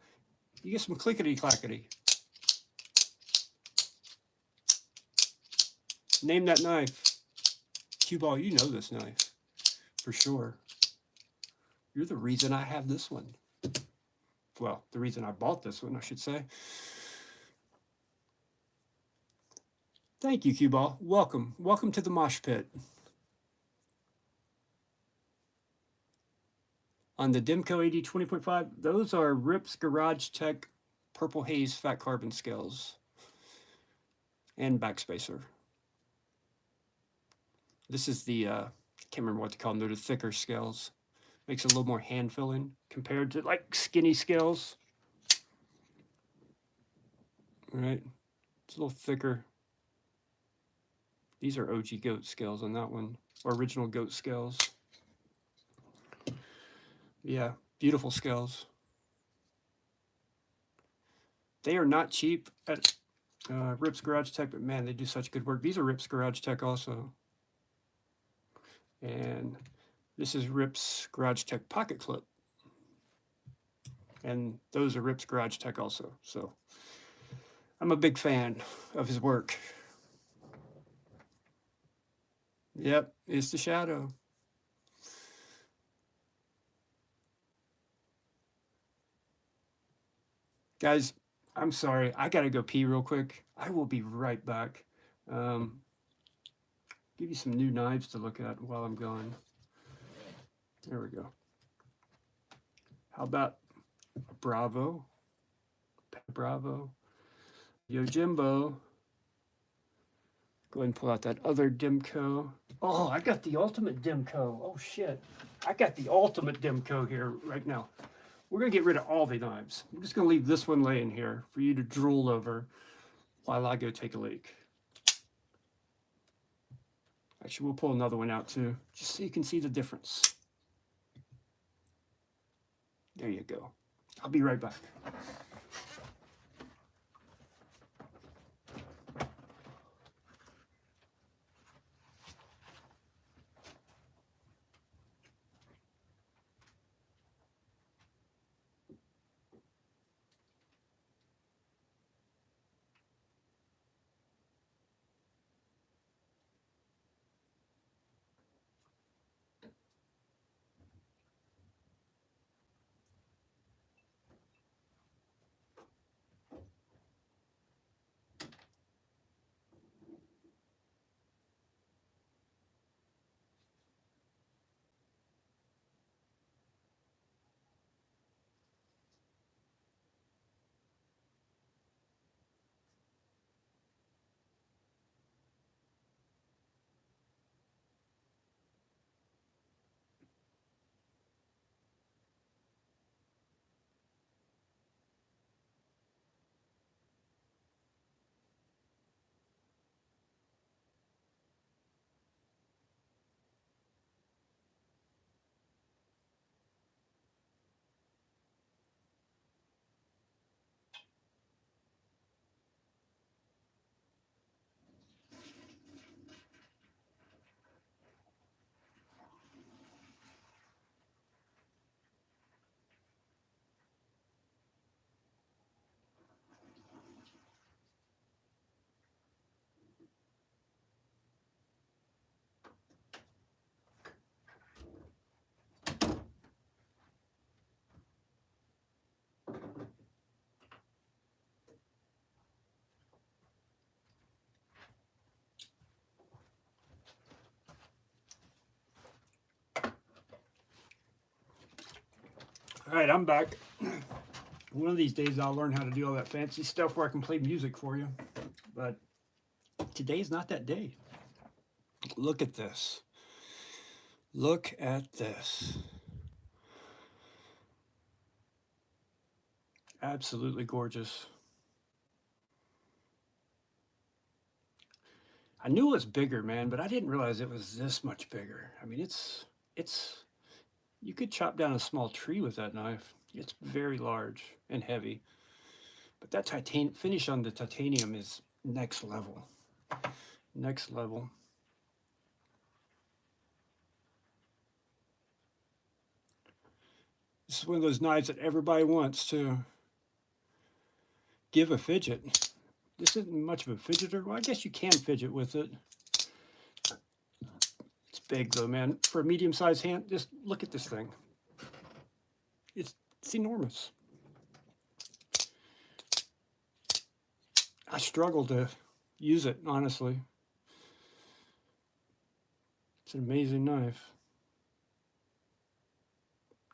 You get some clickety-clackety. Name that knife. Q-Ball, you know this knife, for sure. You're the reason I have this one. Well, the reason I bought this one, I should say. Thank you, Q-Ball. Welcome. Welcome to the mosh pit. On the Demco AD 20.5, those are Rips Garage Tech Purple Haze Fat Carbon scales and backspacer. This is the, I can't remember what to call them, they're the thicker scales. Makes it a little more hand filling compared to like skinny scales. All right, it's a little thicker. These are OG goat scales on that one, or original goat scales. Yeah, beautiful scales. They are not cheap at Rip's Garage Tech, but man, they do such good work. These are Rip's Garage Tech also. And this is Rip's Garage Tech Pocket Clip. And those are Rip's Garage Tech also. So I'm a big fan of his work. Yep, it's the shadow. Guys, I'm sorry. I got to go pee real quick. I will be right back. Give you some new knives to look at while I'm gone. There we go. How about a Bravo? Bravo. Yojimbo. Go ahead and pull out that other Demco. Oh, I got the ultimate Demco. Oh, shit. I got the ultimate Demco here right now. We're going to get rid of all the knives. I'm just going to leave this one laying here for you to drool over while I go take a leak. Actually, we'll pull another one out too, just so you can see the difference. There you go. I'll be right back. All right, I'm back. One of these days I'll learn how to do all that fancy stuff where I can play music for you. But today's not that day. Look at this. Look at this. Absolutely gorgeous. I knew it was bigger, man, but I didn't realize it was this much bigger. I mean, it's you could chop down a small tree with that knife. It's very large and heavy. But that finish on the titanium is next level. Next level. This is one of those knives that everybody wants to give a fidget. This isn't much of a fidgeter. Well, I guess you can fidget with it. It's big though, man. For a medium-sized hand, just look at this thing. It's enormous. I struggle to use it, honestly. It's an amazing knife.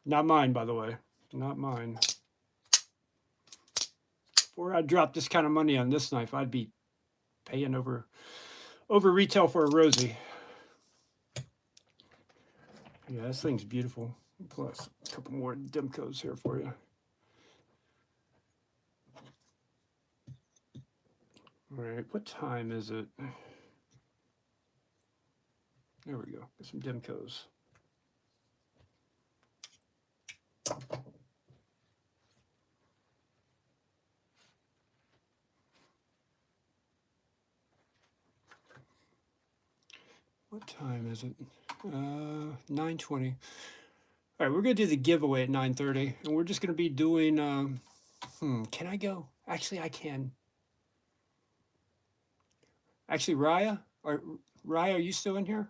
Not mine, by the way. Not mine. Before I drop this kind of money on this knife, I'd be paying over retail for a Rosie. Yeah, this thing's beautiful. Plus a couple more Demcos here for you. All right, what time is it? There we go. Get some Demcos. What time is it? 9:20. All right, we're going to do the giveaway at 9:30, and we're just going to be doing, can I go? Actually, I can. Actually, Raya, are you still in here?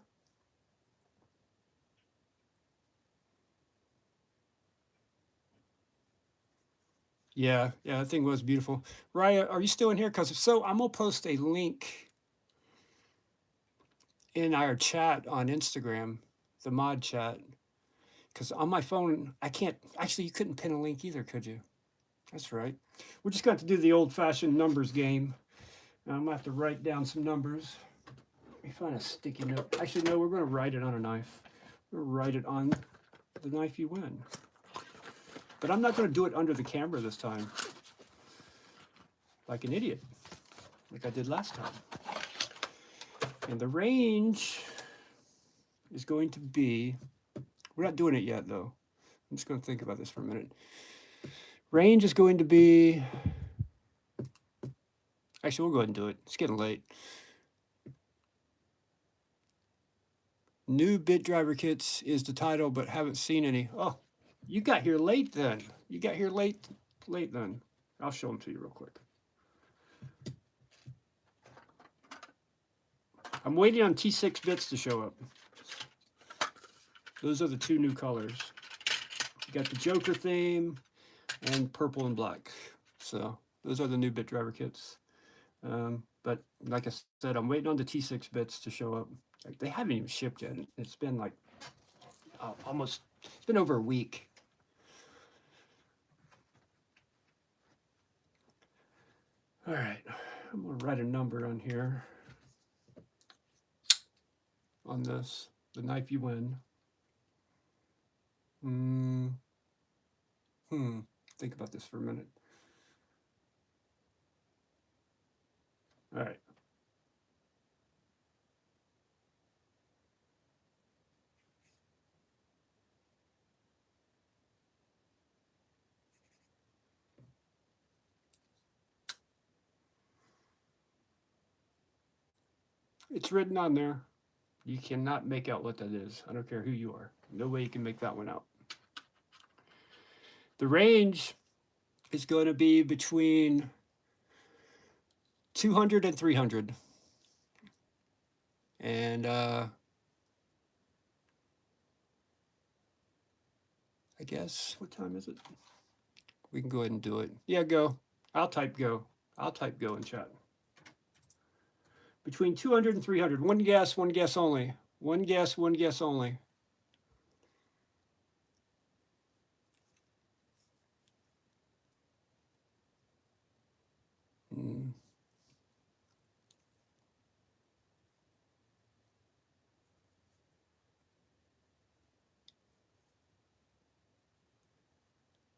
Yeah, that thing was beautiful. Raya, are you still in here? Because if so, I'm going to post a link in our chat on Instagram, the mod chat. Because on my phone, I can't, actually, you couldn't pin a link either, could you? That's right. We're just going to do the old-fashioned numbers game. Now, I'm going to have to write down some numbers. Let me find a sticky note. Actually, no, we're going to write it on a knife. We're going to write it on the knife you win. But I'm not going to do it under the camera this time. Like an idiot. Like I did last time. And the range is going to be... We're not doing it yet, though. I'm just going to think about this for a minute. Range is going to be... Actually, we'll go ahead and do it. It's getting late. New bit driver kits is the title, but haven't seen any. Oh, you got here late then. You got here late then. I'll show them to you real quick. I'm waiting on T6 bits to show up. Those are the two new colors. You got the Joker theme and purple and black. So those are the new bit driver kits. But like I said, I'm waiting on the T6 bits to show up. Like, they haven't even shipped yet. It's been like almost, it's been over a week. All right, I'm gonna write a number on here. On this, the knife you win. Think about this for a minute. All right. It's written on there. You cannot make out what that is. I don't care who you are. No way you can make that one out. The range is going to be between 200 and 300. And I guess, what time is it? We can go ahead and do it. Yeah, go. I'll type go. I'll type go in chat. Between 200 and 300. One guess only. One guess only.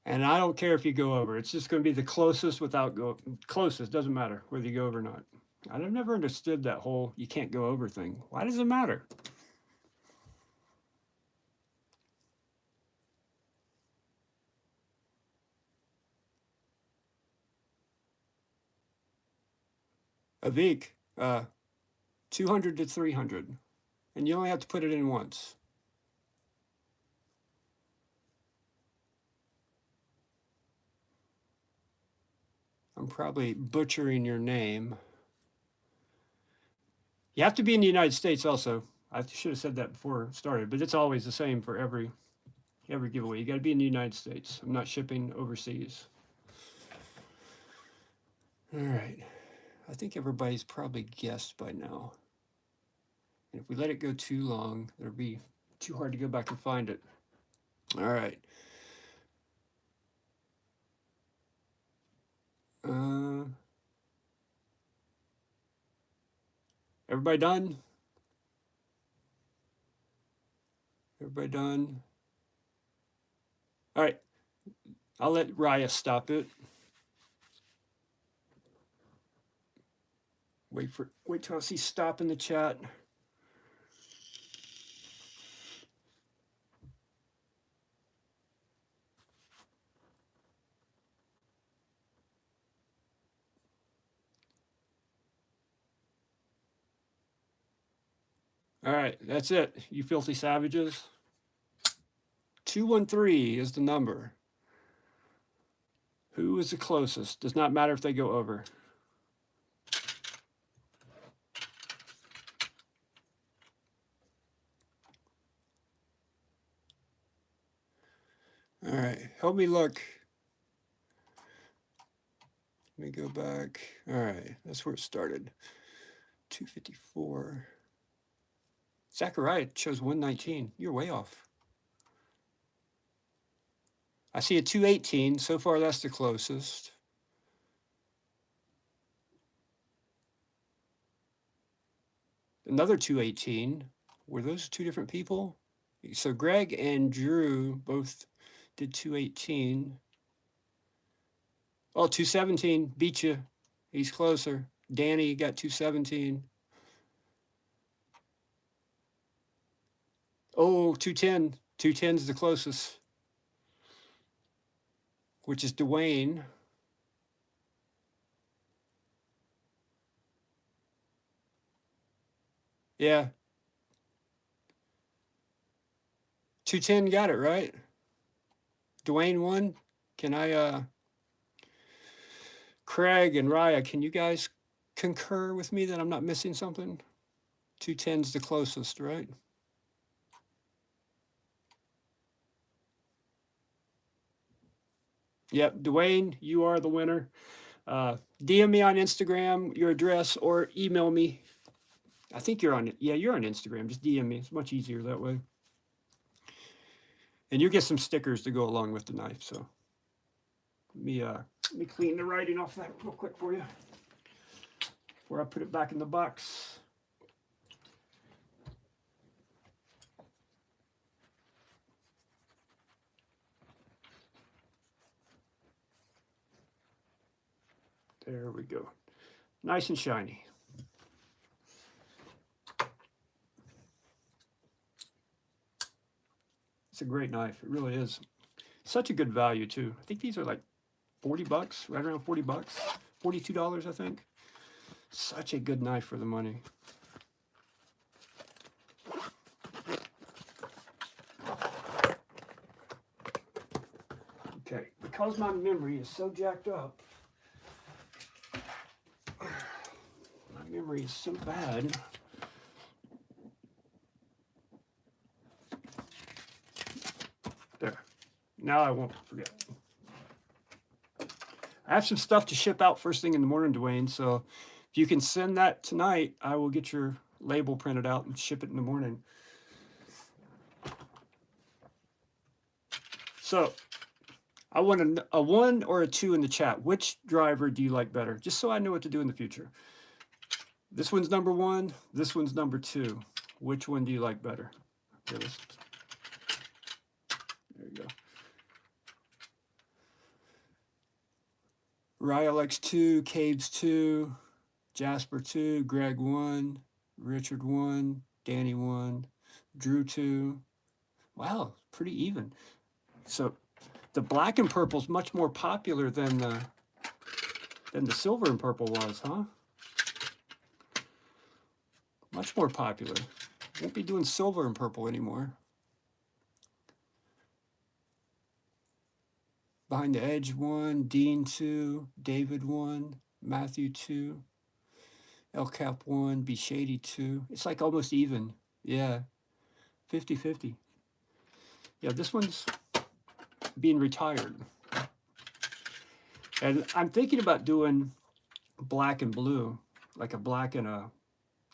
And I don't care if you go over. It's just going to be the closest without closest. Doesn't matter whether you go over or not. I've never understood that whole you can't go over thing. Why does it matter? Avik, 200 to 300. And you only have to put it in once. I'm probably butchering your name. You have to be in the United States also. I should have said that before it started, but it's always the same for every giveaway. You got to be in the United States. I'm not shipping overseas. All right. I think everybody's probably guessed by now. And if we let it go too long, it'll be too hard to go back and find it. All right. Everybody done? Everybody done? All right. I'll let Raya stop it. Wait till I see stop in the chat. All right, that's it, you filthy savages. 213 is the number. Who is the closest? Does not matter if they go over. All right, help me look. Let me go back. All right, that's where it started. 254. Zachariah chose 119. You're way off. I see a 218. So far, that's the closest. Another 218. Were those two different people? So Greg and Drew both did 218. Oh, 217 beat you. He's closer. Danny got 217. Oh, 210. 210 is the closest, which is Dwayne. Yeah. 210 got it, right? Dwayne won. Can I, Craig and Raya, can you guys concur with me that I'm not missing something? 210's the closest, right? Yep, Dwayne, you are the winner. DM me on Instagram, your address, or email me. I think you're on, yeah, you're on Instagram. Just DM me. It's much easier that way. And you get some stickers to go along with the knife. So let me clean the writing off that real quick for you before I put it back in the box. There we go. Nice and shiny. It's a great knife. It really is. Such a good value too. I think these are like 40 bucks, right around 40 bucks, $42, I think. Such a good knife for the money. Okay, because my memory is so jacked up, my memory is so bad. There. Now I won't forget. I have some stuff to ship out first thing in the morning, Dwayne, so if you can send that tonight, I will get your label printed out and ship it in the morning. So I want a 1 or a 2 in the chat. Which driver do you like better? Just so I know what to do in the future. This one's number 1. This one's number 2. Which one do you like better? There you go. Raya likes 2. Cabe's 2. Jasper 2. Greg 1. Richard 1. Danny 1. Drew 2. Wow, pretty even. So the black and purple is much more popular than the silver and purple was, huh? Much more popular. Won't be doing silver and purple anymore. Behind the Edge 1, Dean 2, David 1, Matthew 2, El Cap 1, Be Shady 2. It's like almost even. Yeah, 50-50. Yeah, this one's being retired. And I'm thinking about doing black and blue, like a black and a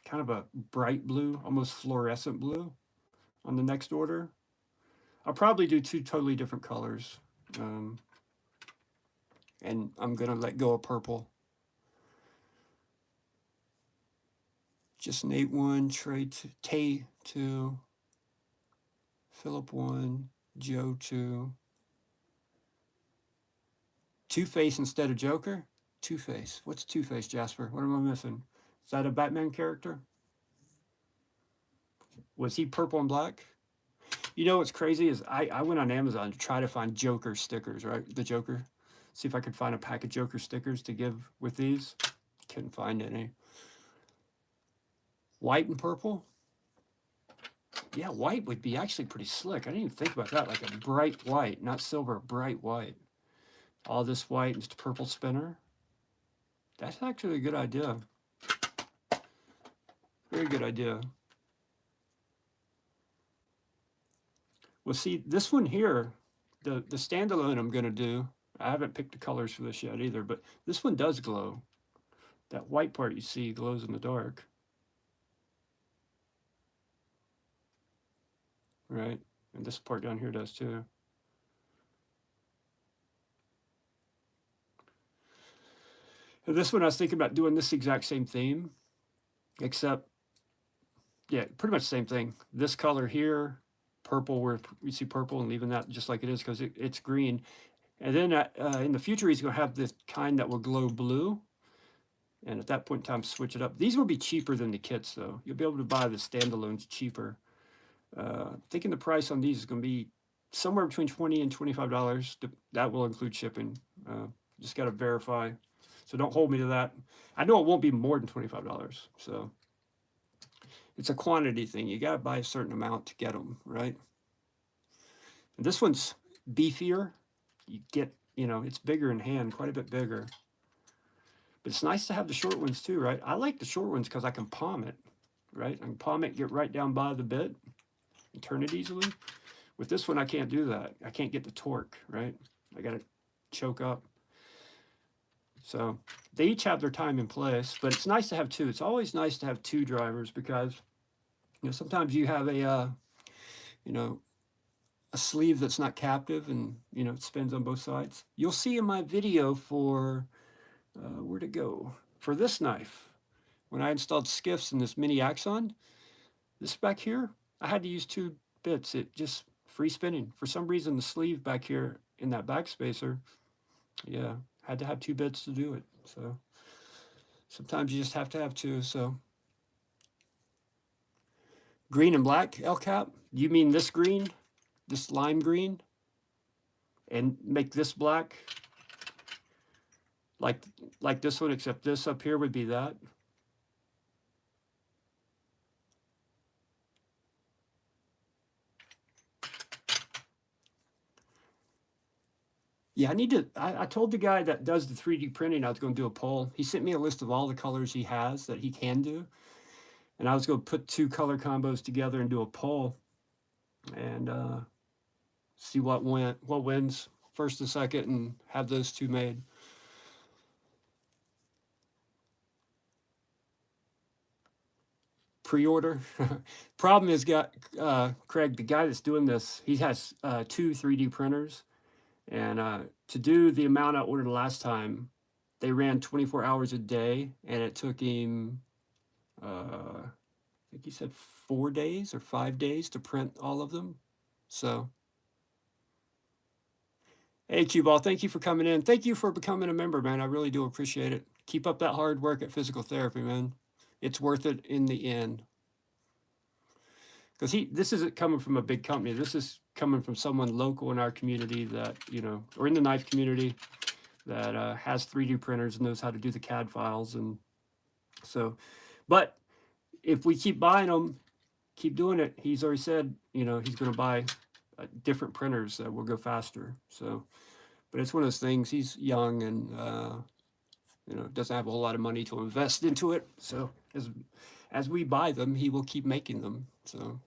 kind of a bright blue, almost fluorescent blue on the next order. I'll probably do 2 totally different colors. And I'm going to let go of purple. Just Nate 1, Trey 2, Tay 2, Philip 1, Joe 2. Two-Face instead of Joker? Two-Face. What's Two-Face, Jasper? What am I missing? Is that a Batman character? Was he purple and black? You know what's crazy is I went on Amazon to try to find Joker stickers, right? The Joker. See if I could find a pack of Joker stickers to give with these. Couldn't find any. White and purple? Yeah, white would be actually pretty slick. I didn't even think about that, like a bright white, not silver, bright white. All this white and just a purple spinner. That's actually a good idea. Very good idea. Well, see, this one here, the standalone I'm going to do, I haven't picked the colors for this yet either, but this one does glow. That white part you see glows in the dark. Right? And this part down here does too. And this one I was thinking about doing this exact same theme, except, yeah, pretty much the same thing. This color here, purple, where you see purple, and leaving that just like it is because it's green. And then in the future, he's going to have this kind that will glow blue. And at that point in time, switch it up. These will be cheaper than the kits, though. You'll be able to buy the standalones cheaper. Thinking the price on these is going to be somewhere between $20 and $25. That will include shipping. Just got to verify. So don't hold me to that. I know it won't be more than $25. So it's a quantity thing. You got to buy a certain amount to get them, right? And this one's beefier. You get, it's bigger in hand, quite a bit bigger. But it's nice to have the short ones too, right? I like the short ones because I can palm it, right? I can palm it, get right down by the bit, and turn it easily. With this one, I can't do that. I can't get the torque, right? I got to choke up. So they each have their time and place, but it's nice to have two. It's always nice to have two drivers because, sometimes you have a sleeve that's not captive and, it spins on both sides. You'll see in my video for, where'd it go? For this knife, when I installed skiffs in this mini Axon, this back here, I had to use two bits. It just free spinning. For some reason, the sleeve back here in that back spacer, yeah, had to have two bits to do it. So sometimes you just have to have two. So green and black L cap. You mean this green, this lime green, and make this black like this one, except this up here would be that. Yeah, I told the guy that does the 3D printing I was going to do a poll. He sent me a list of all the colors he has that he can do. And I was going to put two color combos together and do a poll and see what wins first and second, and have those two made. Pre-order. Problem is, Craig, the guy that's doing this, he has two 3D printers. And to do the amount I ordered last time, they ran 24 hours a day, and it took him, I think he said 4 days or 5 days to print all of them. So, hey, Q-Ball, thank you for coming in. Thank you for becoming a member, man. I really do appreciate it. Keep up that hard work at physical therapy, man. It's worth it in the end. Because this isn't coming from a big company. This is coming from someone local in our community that, or in the knife community that has 3D printers and knows how to do the CAD files. And so, but if we keep buying them, keep doing it. He's already said, he's going to buy different printers that will go faster. So, but it's one of those things. He's young and, doesn't have a whole lot of money to invest into it. So as we buy them, he will keep making them. So,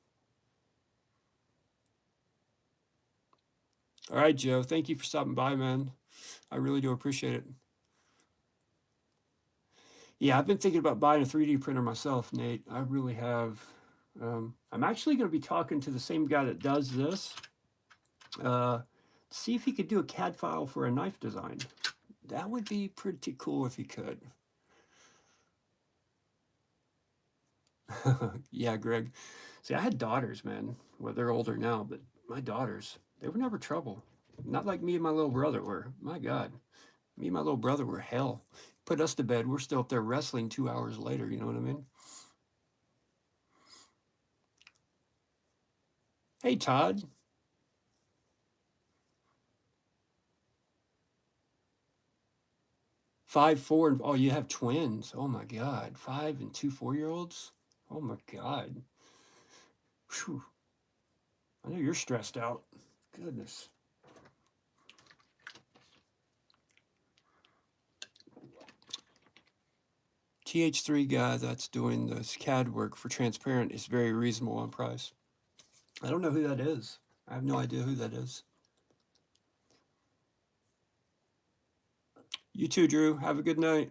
all right, Joe, thank you for stopping by, man. I really do appreciate it. Yeah, I've been thinking about buying a 3D printer myself, Nate. I really have. I'm actually going to be talking to the same guy that does this. See if he could do a CAD file for a knife design. That would be pretty cool if he could. Yeah, Greg. See, I had daughters, man. Well, they're older now, but my daughters, they were never trouble. Not like me and my little brother were. My God. Me and my little brother were hell. Put us to bed. We're still up there wrestling 2 hours later. You know what I mean? Hey, Todd. Five, 4, and oh, you have twins. Oh my God. 5 and 2 4-year-olds. Oh my God. Whew. I know you're stressed out. Goodness. TH3 guy that's doing this CAD work for Transparent is very reasonable on price. I don't know who that is. I have no idea who that is. You too, Drew. Have a good night.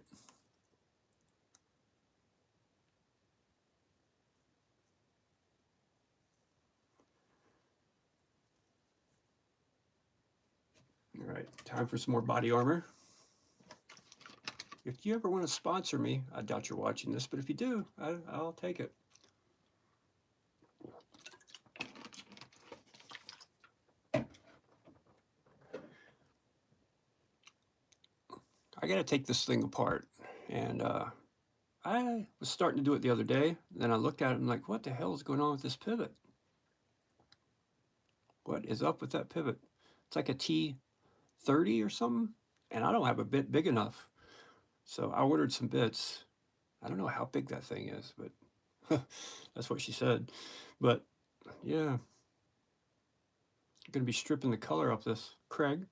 All right, time for some more body armor. If you ever want to sponsor me, I doubt you're watching this, but if you do, I'll take it. I got to take this thing apart, and I was starting to do it the other day. Then I looked at it and I'm like, what the hell is going on with this pivot? What is up with that pivot? It's like a T30 or something, and I don't have a bit big enough. So I ordered some bits. I don't know how big that thing is, but that's what she said. But yeah, I'm going to be stripping the color off this. Craig,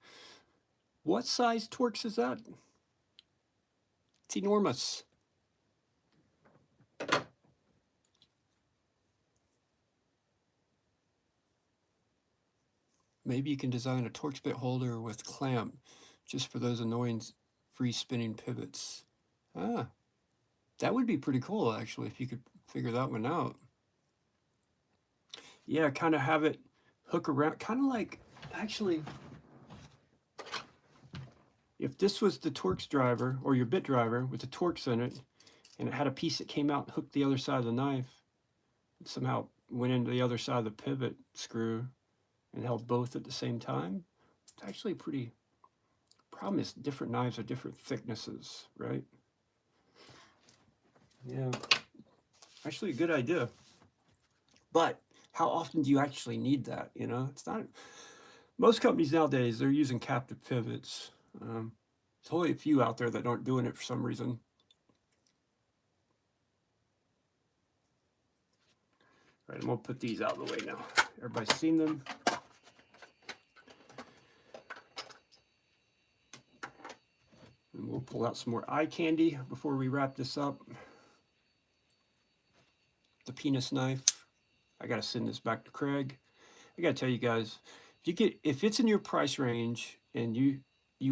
what size Torx is that? It's enormous. Maybe you can design a Torx bit holder with clamp just for those annoying free spinning pivots. Ah, that would be pretty cool, actually, if you could figure that one out. Yeah, kind of have it hook around, kind of like, actually, if this was the Torx driver or your bit driver with the Torx in it, and it had a piece that came out and hooked the other side of the knife, it somehow went into the other side of the pivot screw and held both at the same time, it's actually pretty. Problem is, different knives are different thicknesses, right? Yeah, actually a good idea. But how often do you actually need that? You know, it's not. Most companies nowadays, they're using captive pivots. There's only a few out there that aren't doing it for some reason. All right, I'm gonna put these out of the way now. Everybody's seen them. And we'll pull out some more eye candy before we wrap this up. The penis knife. I gotta send this back to Craig. I gotta tell you guys, if it's in your price range and you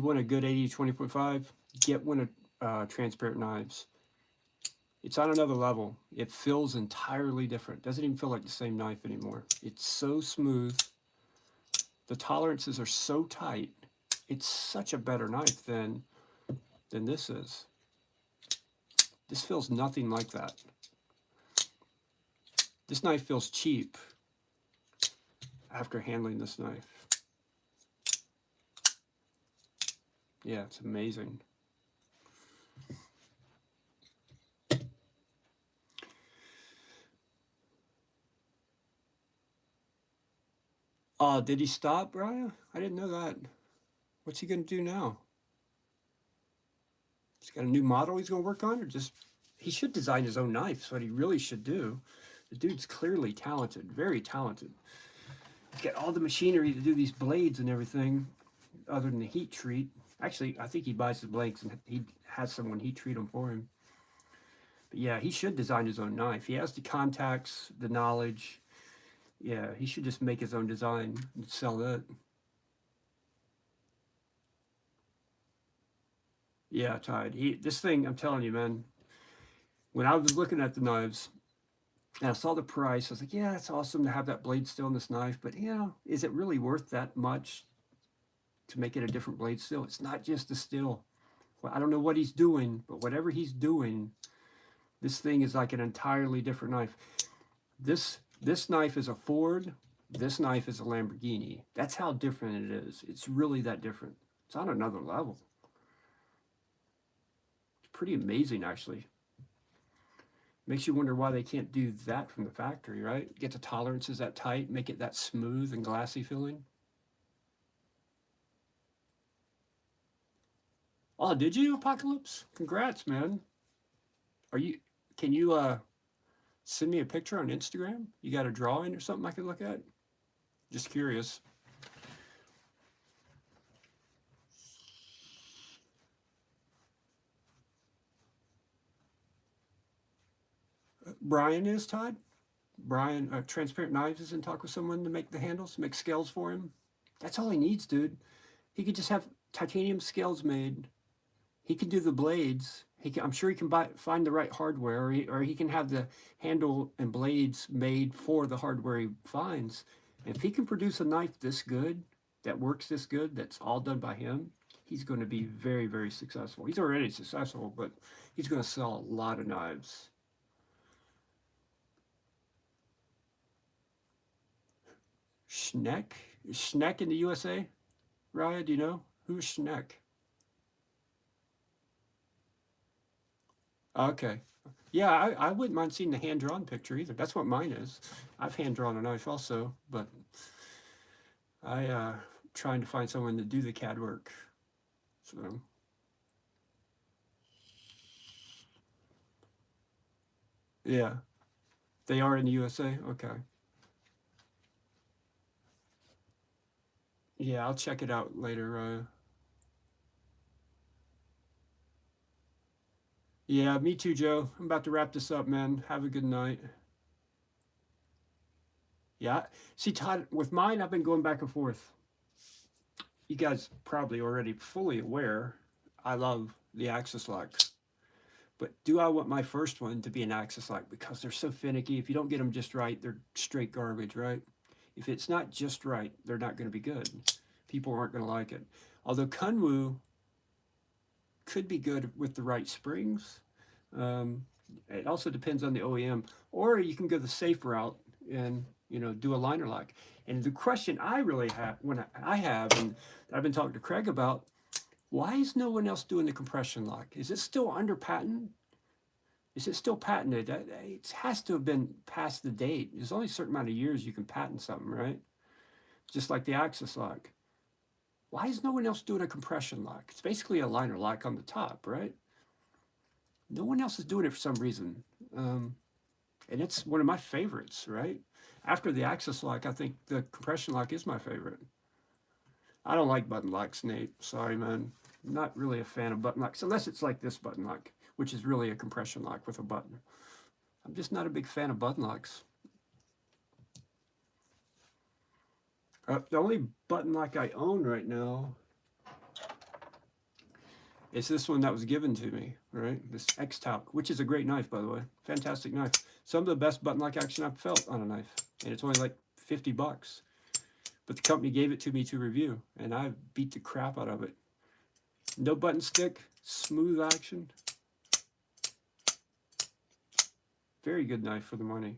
want a good 80-20.5, get one of Transparent knives. It's on another level. It feels entirely different. Doesn't even feel like the same knife anymore. It's so smooth. The tolerances are so tight. It's such a better knife than this is. This feels nothing like that. This knife feels cheap after handling this knife. Yeah, it's amazing. Did he stop, Brian? I didn't know that. What's he going to do now? He's got a new model he's going to work on, or just he should design his own knife. That's what he really should do. The dude's clearly talented, very talented. He's got all the machinery to do these blades and everything, other than the heat treat. Actually, I think he buys the blades and he has someone heat treat them for him. But yeah, he should design his own knife. He has the contacts, the knowledge. Yeah, he should just make his own design and sell it. Yeah, Tide. This thing, I'm telling you, man, when I was looking at the knives and I saw the price, I was like, yeah, it's awesome to have that blade steel in this knife, but you know, is it really worth that much to make it a different blade steel? It's not just the steel. Well, I don't know what he's doing, but whatever he's doing, this thing is like an entirely different knife. This knife is a Ford. This knife is a Lamborghini. That's how different it is. It's really that different. It's on another level. It's pretty amazing, actually. Makes you wonder why they can't do that from the factory, right? Get the tolerances that tight, make it that smooth and glassy feeling. Oh, did you, Apocalypse? Congrats, man. Can you send me a picture on Instagram? You got a drawing or something I could look at? Just curious. Brian is, Todd? Brian, Transparent Knives is in talk with someone to make the handles, make scales for him. That's all he needs, dude. He could just have titanium scales made. He can do the blades. I'm sure he can find the right hardware, or he can have the handle and blades made for the hardware he finds. And if he can produce a knife this good, that works this good, that's all done by him, he's going to be very, very successful. He's already successful, but he's going to sell a lot of knives. Schneck? Is Schneck in the USA? Raya, do you know? Who's Schneck? Okay. Yeah, I wouldn't mind seeing the hand-drawn picture either. That's what mine is. I've hand-drawn a knife also, but I trying to find someone to do the CAD work. So yeah, they are in the USA. Okay. Yeah, I'll check it out later. Yeah, me too, Joe. I'm about to wrap this up, man. Have a good night. Yeah. See, Todd, with mine, I've been going back and forth. You guys probably already fully aware I love the Axis lock. But do I want my first one to be an Axis lock? Because they're so finicky. If you don't get them just right, they're straight garbage, right? If it's not just right, they're not going to be good. People aren't going to like it. Although Kunwu could be good with the right springs. It also depends on the OEM. Or you can go the safe route and do a liner lock. And the question I really have, and I've been talking to Craig about, why is no one else doing the compression lock? Is it still under patent? Is it still patented? It has to have been past the date. There's only a certain amount of years you can patent something, right? Just like the Axis lock. Why is no one else doing a compression lock? It's basically a liner lock on the top, right? No one else is doing it for some reason. And it's one of my favorites, right? After the Axis lock, I think the compression lock is my favorite. I don't like button locks, Nate. Sorry, man. I'm not really a fan of button locks, unless it's like this button lock, which is really a compression lock with a button. I'm just not a big fan of button locks. The only button lock I own right now is this one that was given to me, right? This X-Talc, which is a great knife, by the way. Fantastic knife. Some of the best button lock action I've felt on a knife. And it's only like $50. But the company gave it to me to review, and I beat the crap out of it. No button stick, smooth action. Very good knife for the money.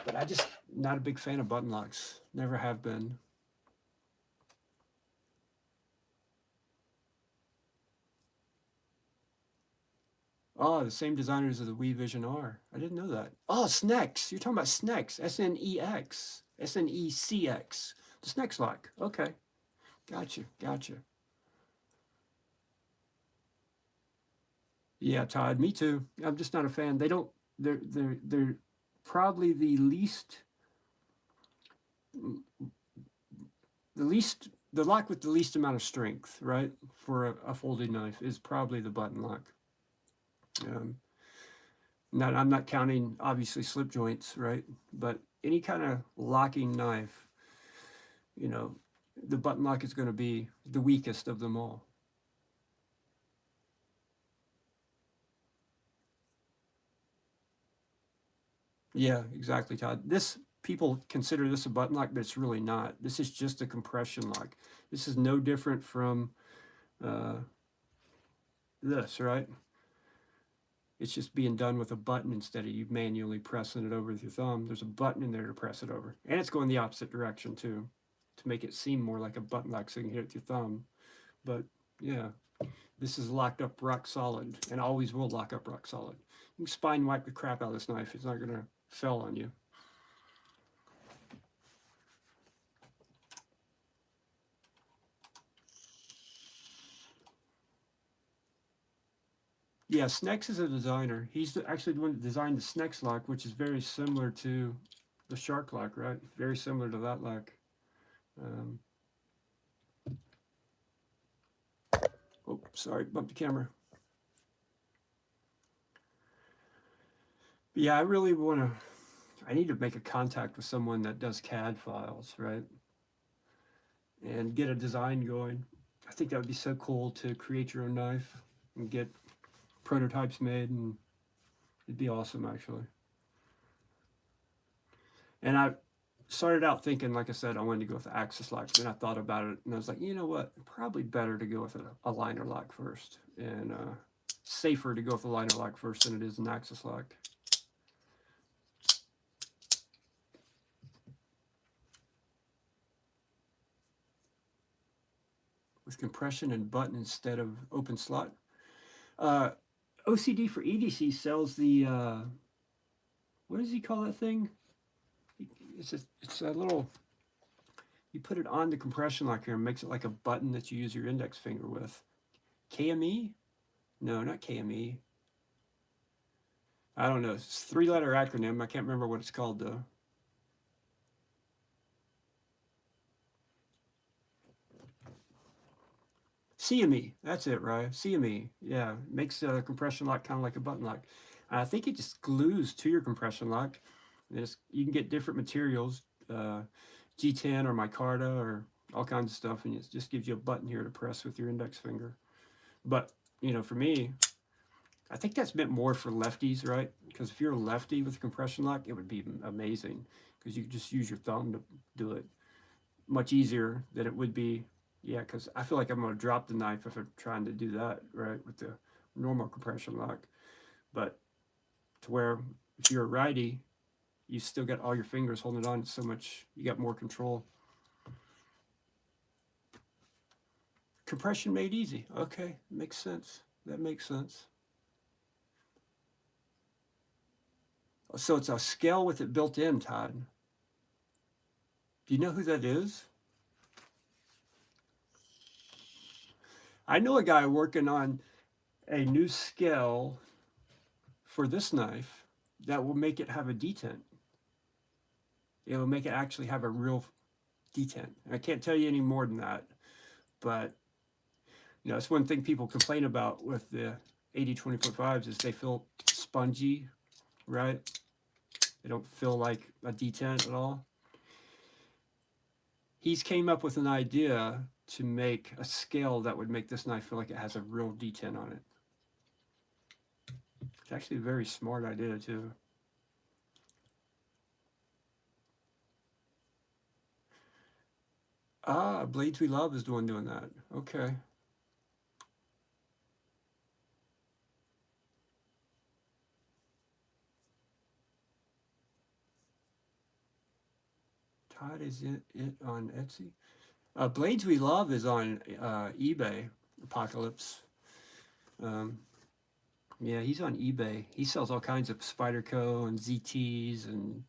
But I just not a big fan of button locks. Never have been. Oh, the same designers of the Wii Vision R. I didn't know that. Oh, Snex. You're talking about Snex. S-N-E-X. S-N-E-C-X. The Snex lock. Okay. Gotcha. Yeah, Todd. Me too. I'm just not a fan. They're probably the lock with the least amount of strength, right? For a folding knife is probably the button lock. I'm not counting, obviously, slip joints, right? But any kind of locking knife, the button lock is going to be the weakest of them all. Yeah, exactly, Todd. People consider this a button lock, but it's really not. This is just a compression lock. This is no different from this, right? It's just being done with a button instead of you manually pressing it over with your thumb. There's a button in there to press it over. And it's going the opposite direction too, to make it seem more like a button lock so you can hit it with your thumb. But yeah, this is locked up rock solid and always will lock up rock solid. You can spine wipe the crap out of this knife. It's not going to fell on you. Yeah, Snex is a designer. He's actually the one that designed the Snex lock, which is very similar to the shark lock, right? Very similar to that lock. Oh, sorry, bumped the camera. But yeah, I really want to, I need to make a contact with someone that does CAD files, right? And get a design going. I think that would be so cool to create your own knife and get prototypes made, and it'd be awesome, actually. And I started out thinking, like I said, I wanted to go with the axis lock. Then I thought about it, and I was like, you know what? Probably better to go with a liner lock first, and safer to go with a liner lock first than it is an axis lock. With compression and button instead of open slot. OCD for EDC sells the, what does he call that thing? It's a little, you put it on the compression lock here and makes it like a button that you use your index finger with. KME? No, not KME. I don't know. It's a 3-letter acronym. I can't remember what it's called though. CME, that's it, right? CME, yeah, makes a compression lock kind of like a button lock. I think it just glues to your compression lock. You can get different materials, G10 or micarta or all kinds of stuff, and it just gives you a button here to press with your index finger. But, you know, for me, I think that's meant more for lefties, right? Because if you're a lefty with a compression lock, it would be amazing because you could just use your thumb to do it. Much easier than it would be. Yeah, because I feel like I'm going to drop the knife if I'm trying to do that, right, with the normal compression lock. But to where if you're a righty, you still got all your fingers holding it on so much, you got more control. Compression made easy. Okay, makes sense. That makes sense. So it's a scale with it built in, Todd. Do you know who that is? I know a guy working on a new scale for this knife that will make it have a detent. It will make it actually have a real detent. I can't tell you any more than that, but you know, it's one thing people complain about with the 80-20.5s is they feel spongy, right? They don't feel like a detent at all. He's came up with an idea to make a scale that would make this knife feel like it has a real detent on it. It's actually a very smart idea too. Ah, Blades We Love is the one doing that. Okay. Todd, is it on Etsy? Blades We Love is on eBay, Apocalypse. Yeah, he's on eBay. He sells all kinds of Spyderco and ZTs and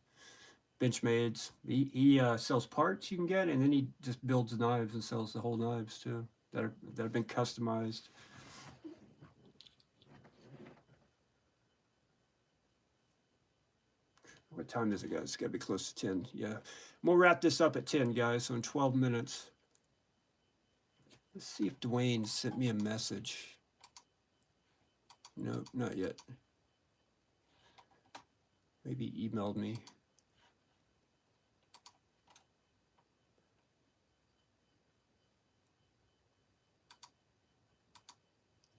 Benchmades. He sells parts you can get, and then he just builds knives and sells the whole knives too that have been customized. What time is it, guys? It's got to be close to 10. Yeah. We'll wrap this up at 10, guys, so in 12 minutes. Let's see if Dwayne sent me a message. No, not yet. Maybe he emailed me.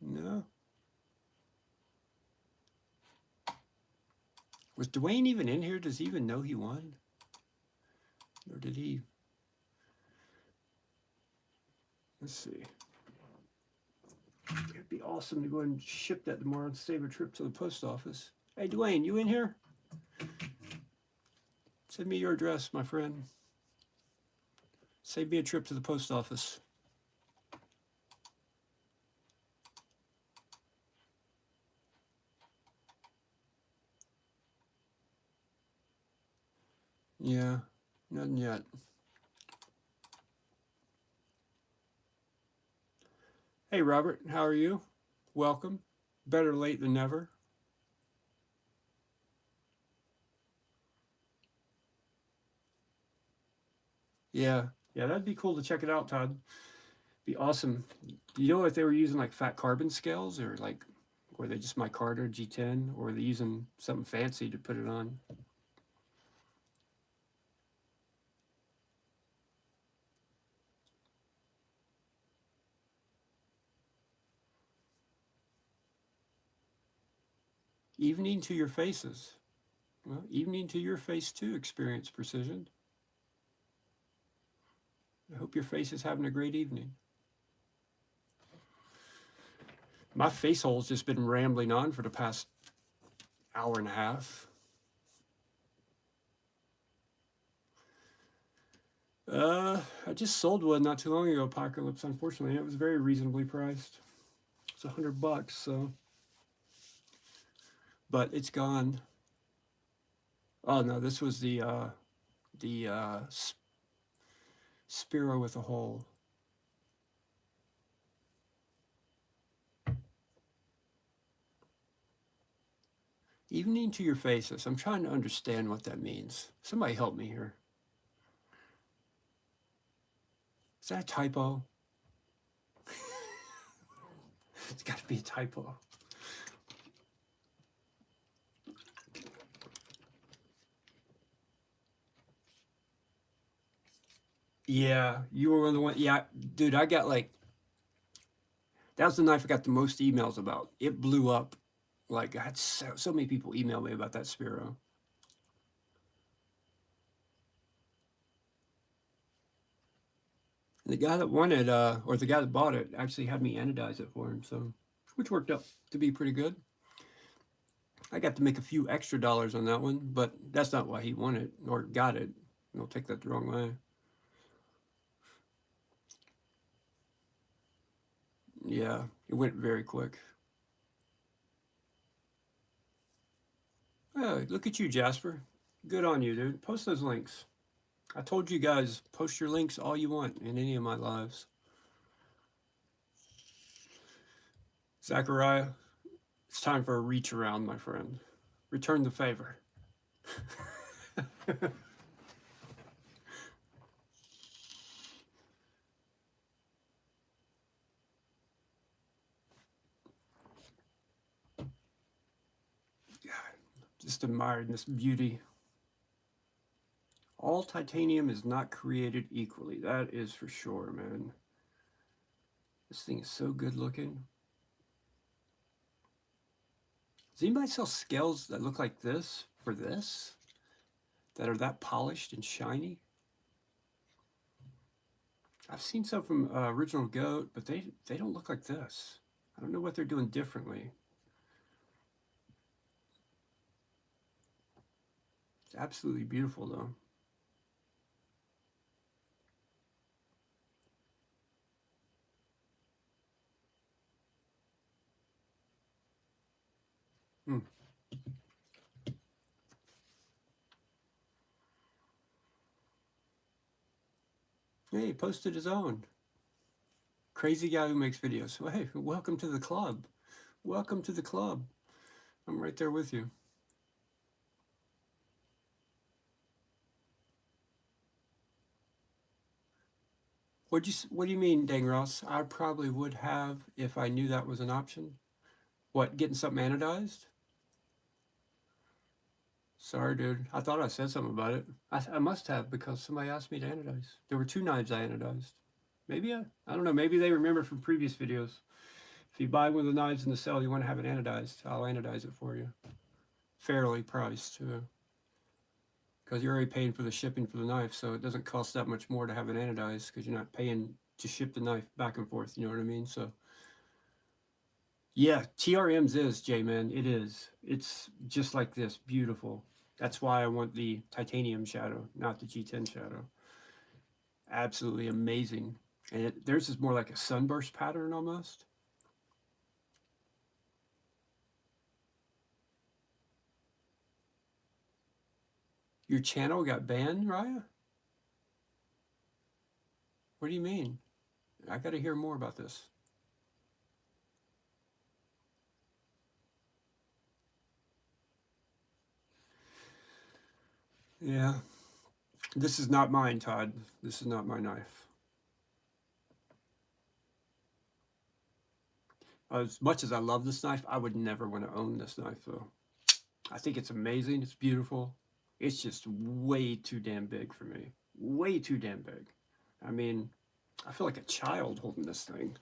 No. Was Dwayne even in here? Does he even know he won? Or did he? Let's see. It'd be awesome to go and ship that tomorrow and save a trip to the post office. Hey, Dwayne, you in here? Send me your address, my friend. Save me a trip to the post office. Yeah, nothing yet. Hey, Robert, how are you? Welcome. Better late than never. Yeah, yeah, that'd be cool to check it out, Todd. Be awesome. Do you know if they were using like fat carbon scales, or like, were they just micarta G10, or were they using something fancy to put it on? Evening to your faces. Well, evening to your face too, Experience Precision. I hope your face is having a great evening. My face hole's just been rambling on for the past hour and a half. I just sold one not too long ago, Apocalypse, unfortunately. It was very reasonably priced. It's $100, so. But it's gone. Oh no, this was the Spiro with a hole. Evening to your faces. I'm trying to understand what that means. Somebody help me here. Is that a typo? It's got to be a typo. Yeah, you were one of the one. Yeah, dude, I got like, that was the knife I got the most emails about. It blew up. Like, I had so many people email me about that Spiro. And the guy that won it, or the guy that bought it, actually had me anodize it for him, so, which worked out to be pretty good. I got to make a few extra dollars on that one, but that's not why he won it or got it. Don't take that the wrong way. Yeah, it went very quick. Oh, look at you, Jasper. Good on you, dude. Post those links. I told you guys, post your links all you want in any of my lives. Zachariah, it's time for a reach around, my friend. Return the favor. Just admired this beauty. All titanium is not created equally. That is for sure, man. This thing is so good looking. Does anybody sell scales that look like this for this? That are that polished and shiny? I've seen some from Original Goat, but they don't look like this. I don't know what they're doing differently. It's absolutely beautiful, though. Hmm. Hey, he posted his own. Crazy guy who makes videos. Well, hey, welcome to the club. Welcome to the club. I'm right there with you. What do you mean, Dang Ross? I probably would have if I knew that was an option. What, getting something anodized? Sorry, dude. I thought I said something about it. I must have, because somebody asked me to anodize. There were 2 knives I anodized. Maybe I don't know. Maybe they remember from previous videos. If you buy one of the knives in the sale, you want to have it anodized, I'll anodize it for you. Fairly priced, too. Because you're already paying for the shipping for the knife, so it doesn't cost that much more to have it anodized, because you're not paying to ship the knife back and forth, you know what I mean? So, yeah, TRM's is, J-Man, it is. It's just like this, beautiful. That's why I want the titanium shadow, not the G10 shadow. Absolutely amazing. And theirs is more like a sunburst pattern almost. Your channel got banned, Raya? What do you mean? I got to hear more about this. Yeah. This is not mine, Todd. This is not my knife. As much as I love this knife, I would never want to own this knife, though. I think it's amazing. It's beautiful. It's just way too damn big for me. Way too damn big. I mean, I feel like a child holding this thing.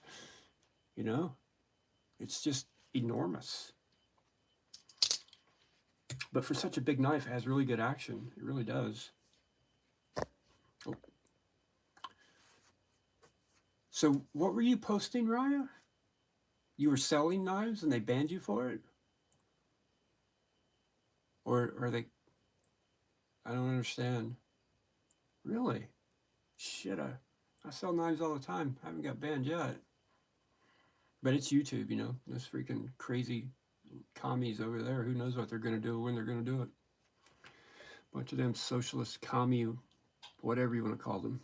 You know? It's just enormous. But for such a big knife, it has really good action. It really does. Oh. So what were you posting, Raya? You were selling knives and they banned you for it? Or are they... I don't understand. Really? Shit, I sell knives all the time. I haven't got banned yet. But it's YouTube, you know. Those freaking crazy commies over there. Who knows what they're going to do, when they're going to do it. Bunch of them socialist commie, whatever you want to call them.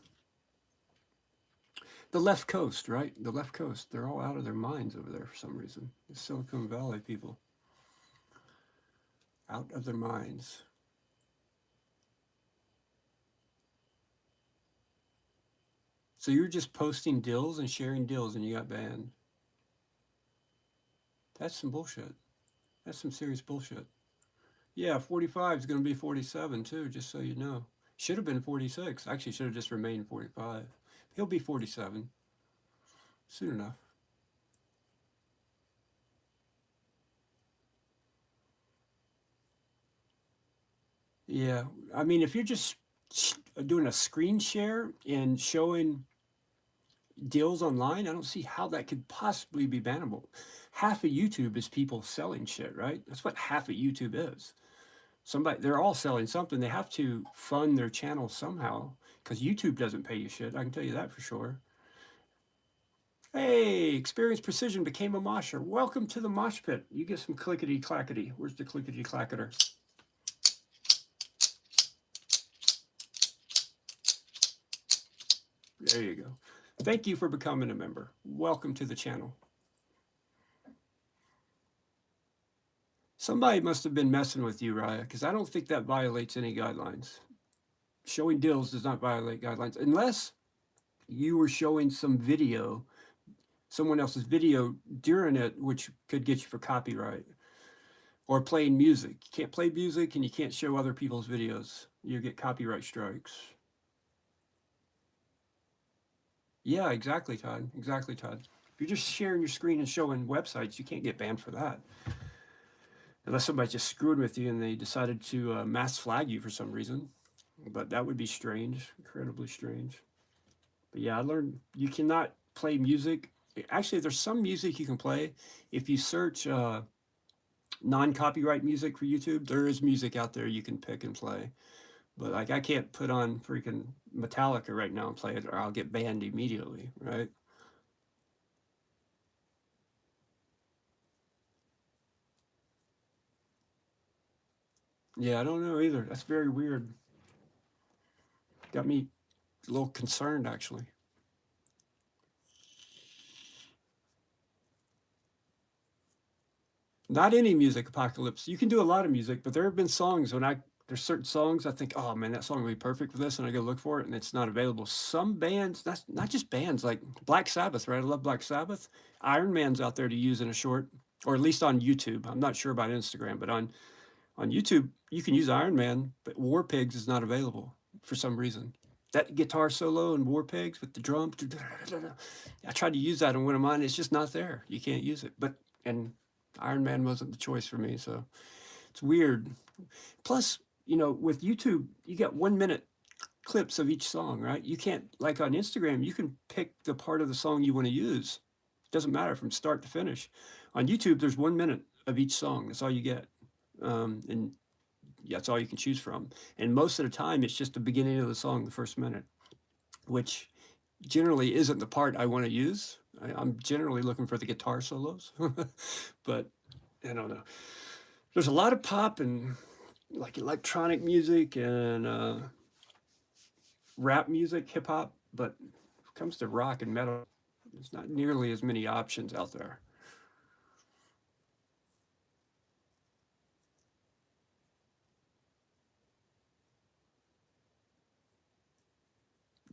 The left coast, right? The left coast. They're all out of their minds over there for some reason. The Silicon Valley people. Out of their minds. So you're just posting deals and sharing deals and you got banned. That's some bullshit. That's some serious bullshit. Yeah, 45 is going to be 47 too, just so you know. Should have been 46. Actually, should have just remained 45. He'll be 47 soon enough. Yeah, I mean, if you're just doing a screen share and showing deals online, I don't see how that could possibly be bannable. Half of YouTube is people selling shit, right? That's what half of YouTube is. They're all selling something. They have to fund their channel somehow because YouTube doesn't pay you shit. I can tell you that for sure. Hey, Experience Precision became a mosher. Welcome to the mosh pit. You get some clickety clackety. Where's the clickety clacketer? There you go. Thank you for becoming a member. Welcome to the channel. Somebody must have been messing with you, Raya, because I don't think that violates any guidelines. Showing deals does not violate guidelines unless you were showing some video, someone else's video during it, which could get you for copyright. Or playing music. You can't play music and you can't show other people's videos. You get copyright strikes. Yeah, exactly, Todd. Exactly, Todd. If you're just sharing your screen and showing websites, you can't get banned for that. Unless somebody just screwed with you and they decided to mass flag you for some reason. But that would be strange, incredibly strange. But yeah, I learned you cannot play music. Actually, there's some music you can play. If you search non-copyright music for YouTube, there is music out there you can pick and play. But like I can't put on freaking Metallica right now and play it or I'll get banned immediately, right? Yeah, I don't know either. That's very weird. Got me a little concerned, actually. Not any music, Apocalypse. You can do a lot of music, but there have been songs there's certain songs I think, oh man, that song would be perfect for this, and I go look for it, and it's not available. Some bands, that's not just bands, like Black Sabbath, right? I love Black Sabbath. Iron Man's out there to use in a short, or at least on YouTube. I'm not sure about Instagram, but on YouTube, you can use Iron Man, but War Pigs is not available for some reason. That guitar solo in War Pigs with the drums, I tried to use that in one of mine. It's just not there. You can't use it. And Iron Man wasn't the choice for me, so it's weird. Plus, you know, with YouTube, you get 1 minute clips of each song, right? You can't, like on Instagram, you can pick the part of the song you want to use. It doesn't matter from start to finish. On YouTube, there's 1 minute of each song. That's all you get. And that's all you can choose from. And most of the time, it's just the beginning of the song, the first minute, which generally isn't the part I want to use. I'm generally looking for the guitar solos, but I don't know. There's a lot of pop and like electronic music and rap music, hip hop, but when it comes to rock and metal, there's not nearly as many options out there.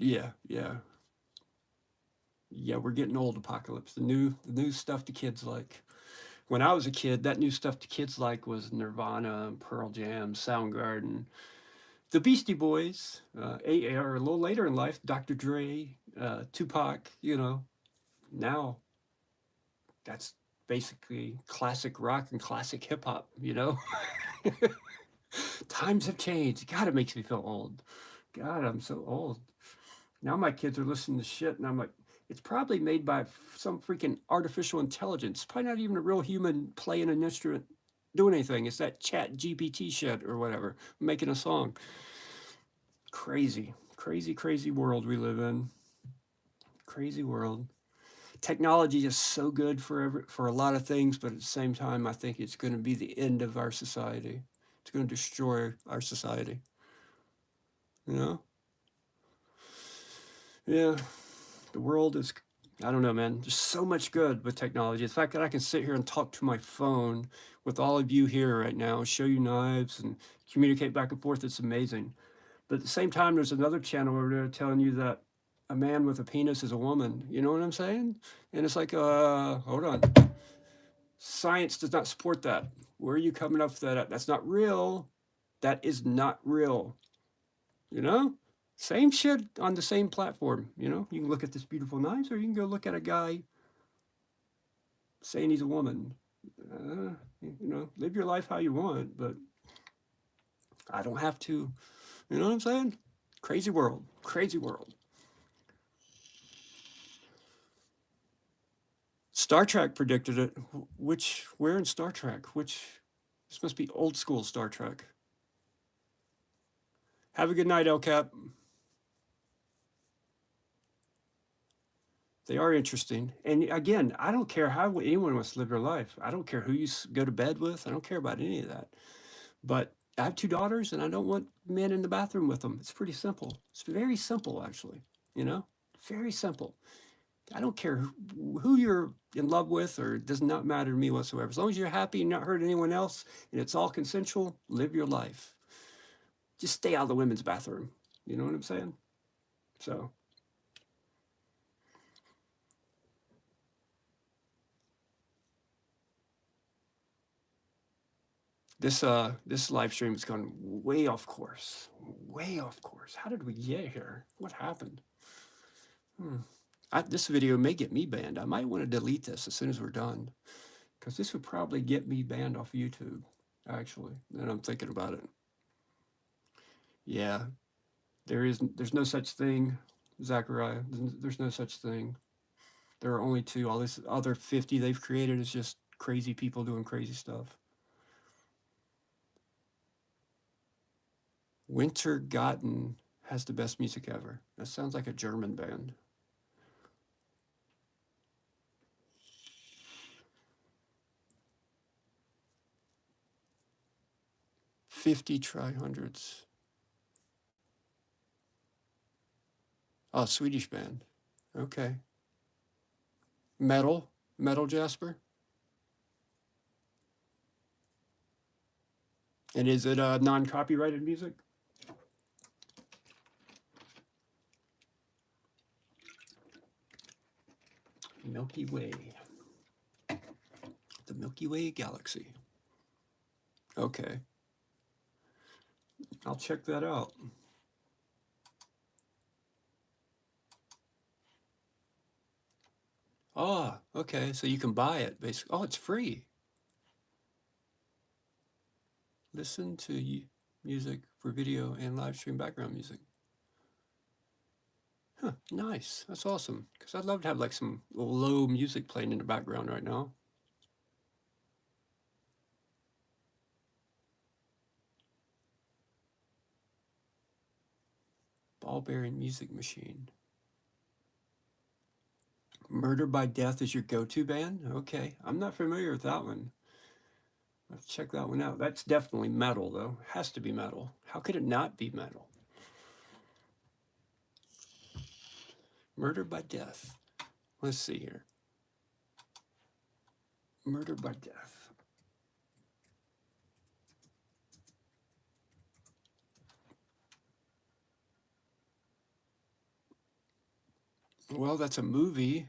Yeah, yeah. Yeah, we're getting old, Apocalypse. The new stuff the kids like. When I was a kid, that new stuff the kids like was Nirvana, Pearl Jam, Soundgarden, the Beastie Boys, or a little later in life, Dr. Dre, Tupac. Now that's basically classic rock and classic hip hop. Times have changed. God, it makes me feel old. God, I'm so old. Now my kids are listening to shit, and I'm like, it's probably made by some freaking artificial intelligence. Probably not even a real human playing an instrument, doing anything. It's that Chat GPT shit or whatever, making a song. Crazy, crazy, crazy world we live in. Crazy world. Technology is so good for a lot of things, but at the same time, I think it's going to be the end of our society. It's going to destroy our society. You know? Yeah. The world is, I don't know, man. There's so much good with technology. The fact that I can sit here and talk to my phone with all of you here right now, show you knives and communicate back and forth, it's amazing. But at the same time, there's another channel over there telling you that a man with a penis is a woman. You know what I'm saying? And it's like, hold on. Science does not support that. Where are you coming up with that? That's not real. That is not real. You know? Same shit on the same platform. You can look at this beautiful knives, or you can go look at a guy saying he's a woman. Live your life how you want, but I don't have to. You know what I'm saying? Crazy world. Crazy world. Star Trek predicted it. Where in Star Trek? This must be old school Star Trek. Have a good night, El Cap. They are interesting. And again, I don't care how anyone wants to live their life. I don't care who you go to bed with. I don't care about any of that. But I have 2 daughters, and I don't want men in the bathroom with them. It's pretty simple. It's very simple, actually. Very simple. I don't care who you're in love with, or it does not matter to me whatsoever. As long as you're happy and not hurt anyone else, and it's all consensual, live your life. Just stay out of the women's bathroom. You know what I'm saying? So. This live stream has gone way off course. Way off course. How did we get here? What happened? This video may get me banned. I might want to delete this as soon as we're done, because this would probably get me banned off YouTube, actually. And I'm thinking about it. Yeah, there's no such thing, Zachariah. There's no such thing. There are only 2. All this other 50 they've created is just crazy people doing crazy stuff. Wintergarten has the best music ever. That sounds like a German band. $50 try-hundreds. Oh, Swedish band. Okay. Metal, Jasper. And is it non-copyrighted music? Milky Way. The Milky Way galaxy. Okay. I'll check that out. Oh, okay. So you can buy it, basically. Oh, it's free. Listen to music for video and live stream background music. Huh, nice. That's awesome. Because I'd love to have like some low music playing in the background right now. Ball bearing music machine. Murder by Death is your go-to band? Okay. I'm not familiar with that one. Let's check that one out. That's definitely metal, though. Has to be metal. How could it not be metal? Murder by Death. Let's see here. Murder by Death. Well, that's a movie.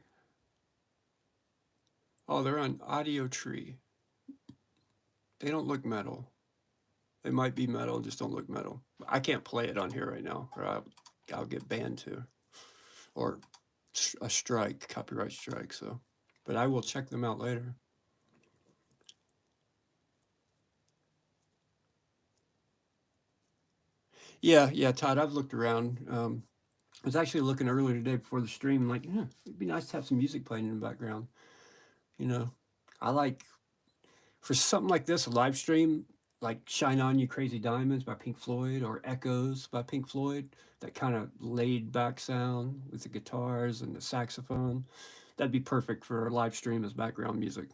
Oh, they're on Audio Tree. They don't look metal. They might be metal, just don't look metal. I can't play it on here right now, or I'll get banned too, or a strike, copyright strike. So, but I will check them out later. Yeah, Todd. I've looked around. I was actually looking earlier today before the stream, like, yeah, it'd be nice to have some music playing in the background. You know, I like for something like this, a live stream, like Shine On You Crazy Diamonds by Pink Floyd or Echoes by Pink Floyd, that kind of laid back sound with the guitars and the saxophone. That'd be perfect for a live stream as background music.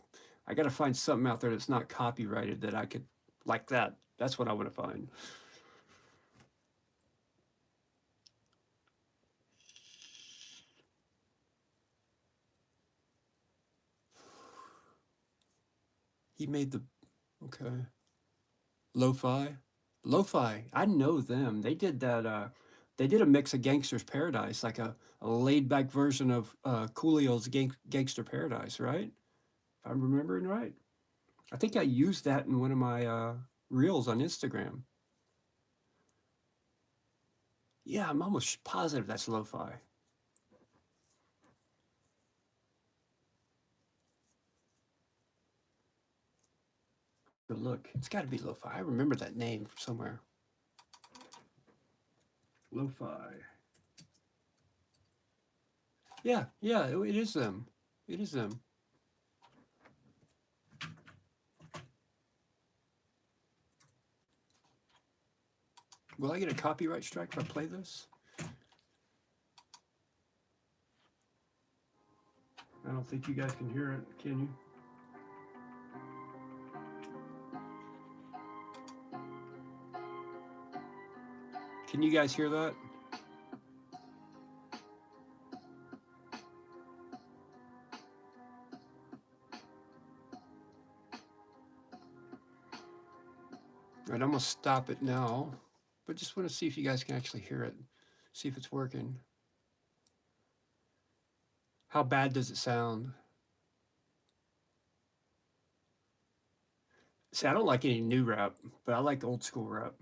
I got to find something out there that's not copyrighted that I could like that. That's what I want to find. He made the, okay. Lo-fi. Lo-fi. I know them. They did that. They did a mix of Gangster's Paradise, like a laid-back version of Coolio's Gangster Paradise, right? If I'm remembering right. I think I used that in one of my reels on Instagram. Yeah, I'm almost positive that's lo-fi. But look, it's got to be lo-fi. I remember that name from somewhere. Lo-fi. Yeah, it is them. It is them. Will I get a copyright strike if I play this? I don't think you guys can hear it, can you? Can you guys hear that? All right, I'm gonna stop it now, but just want to see if you guys can actually hear it. See if it's working. How bad does it sound? See, I don't like any new rap, but I like old school rap.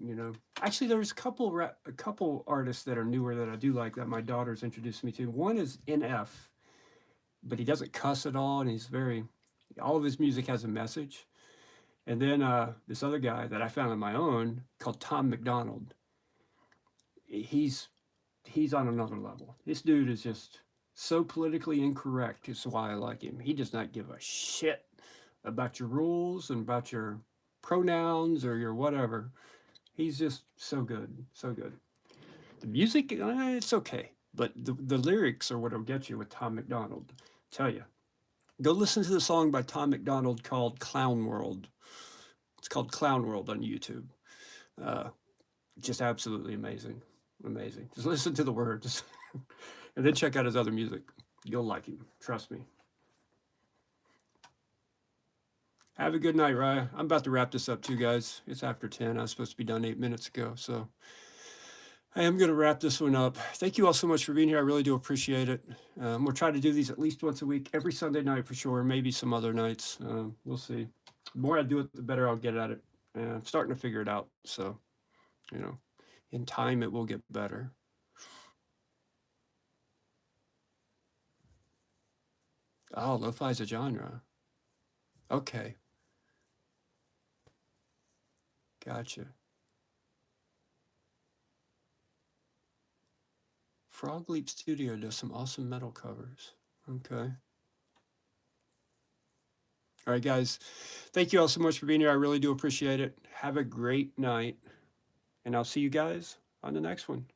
You know, actually, there's a couple artists that are newer that I do like that my daughter's introduced me to. One is NF, but he doesn't cuss at all, and he's very. All of his music has a message. And then this other guy that I found on my own called Tom McDonald. He's on another level. This dude is just so politically incorrect. Is why I like him. He does not give a shit about your rules and about your pronouns or your whatever. He's just so good, so good. The music, it's okay, but the lyrics are what'll get you with Tom McDonald. Tell you, go listen to the song by Tom McDonald called "Clown World." It's called "Clown World" on YouTube. Uh, just absolutely amazing, amazing. Just listen to the words, and then check out his other music. You'll like him. Trust me. Have a good night, Raya. I'm about to wrap this up too, guys. It's after 10. I was supposed to be done 8 minutes ago, so I am going to wrap this one up. Thank you all so much for being here. I really do appreciate it. We'll try to do these at least once a week, every Sunday night for sure, maybe some other nights. We'll see. The more I do it, the better I'll get at it. I'm starting to figure it out. So, you know, in time, it will get better. Oh, lo-fi is a genre. Okay. Gotcha. Frog Leap Studio does some awesome metal covers. Okay. All right, guys. Thank you all so much for being here. I really do appreciate it. Have a great night. And I'll see you guys on the next one.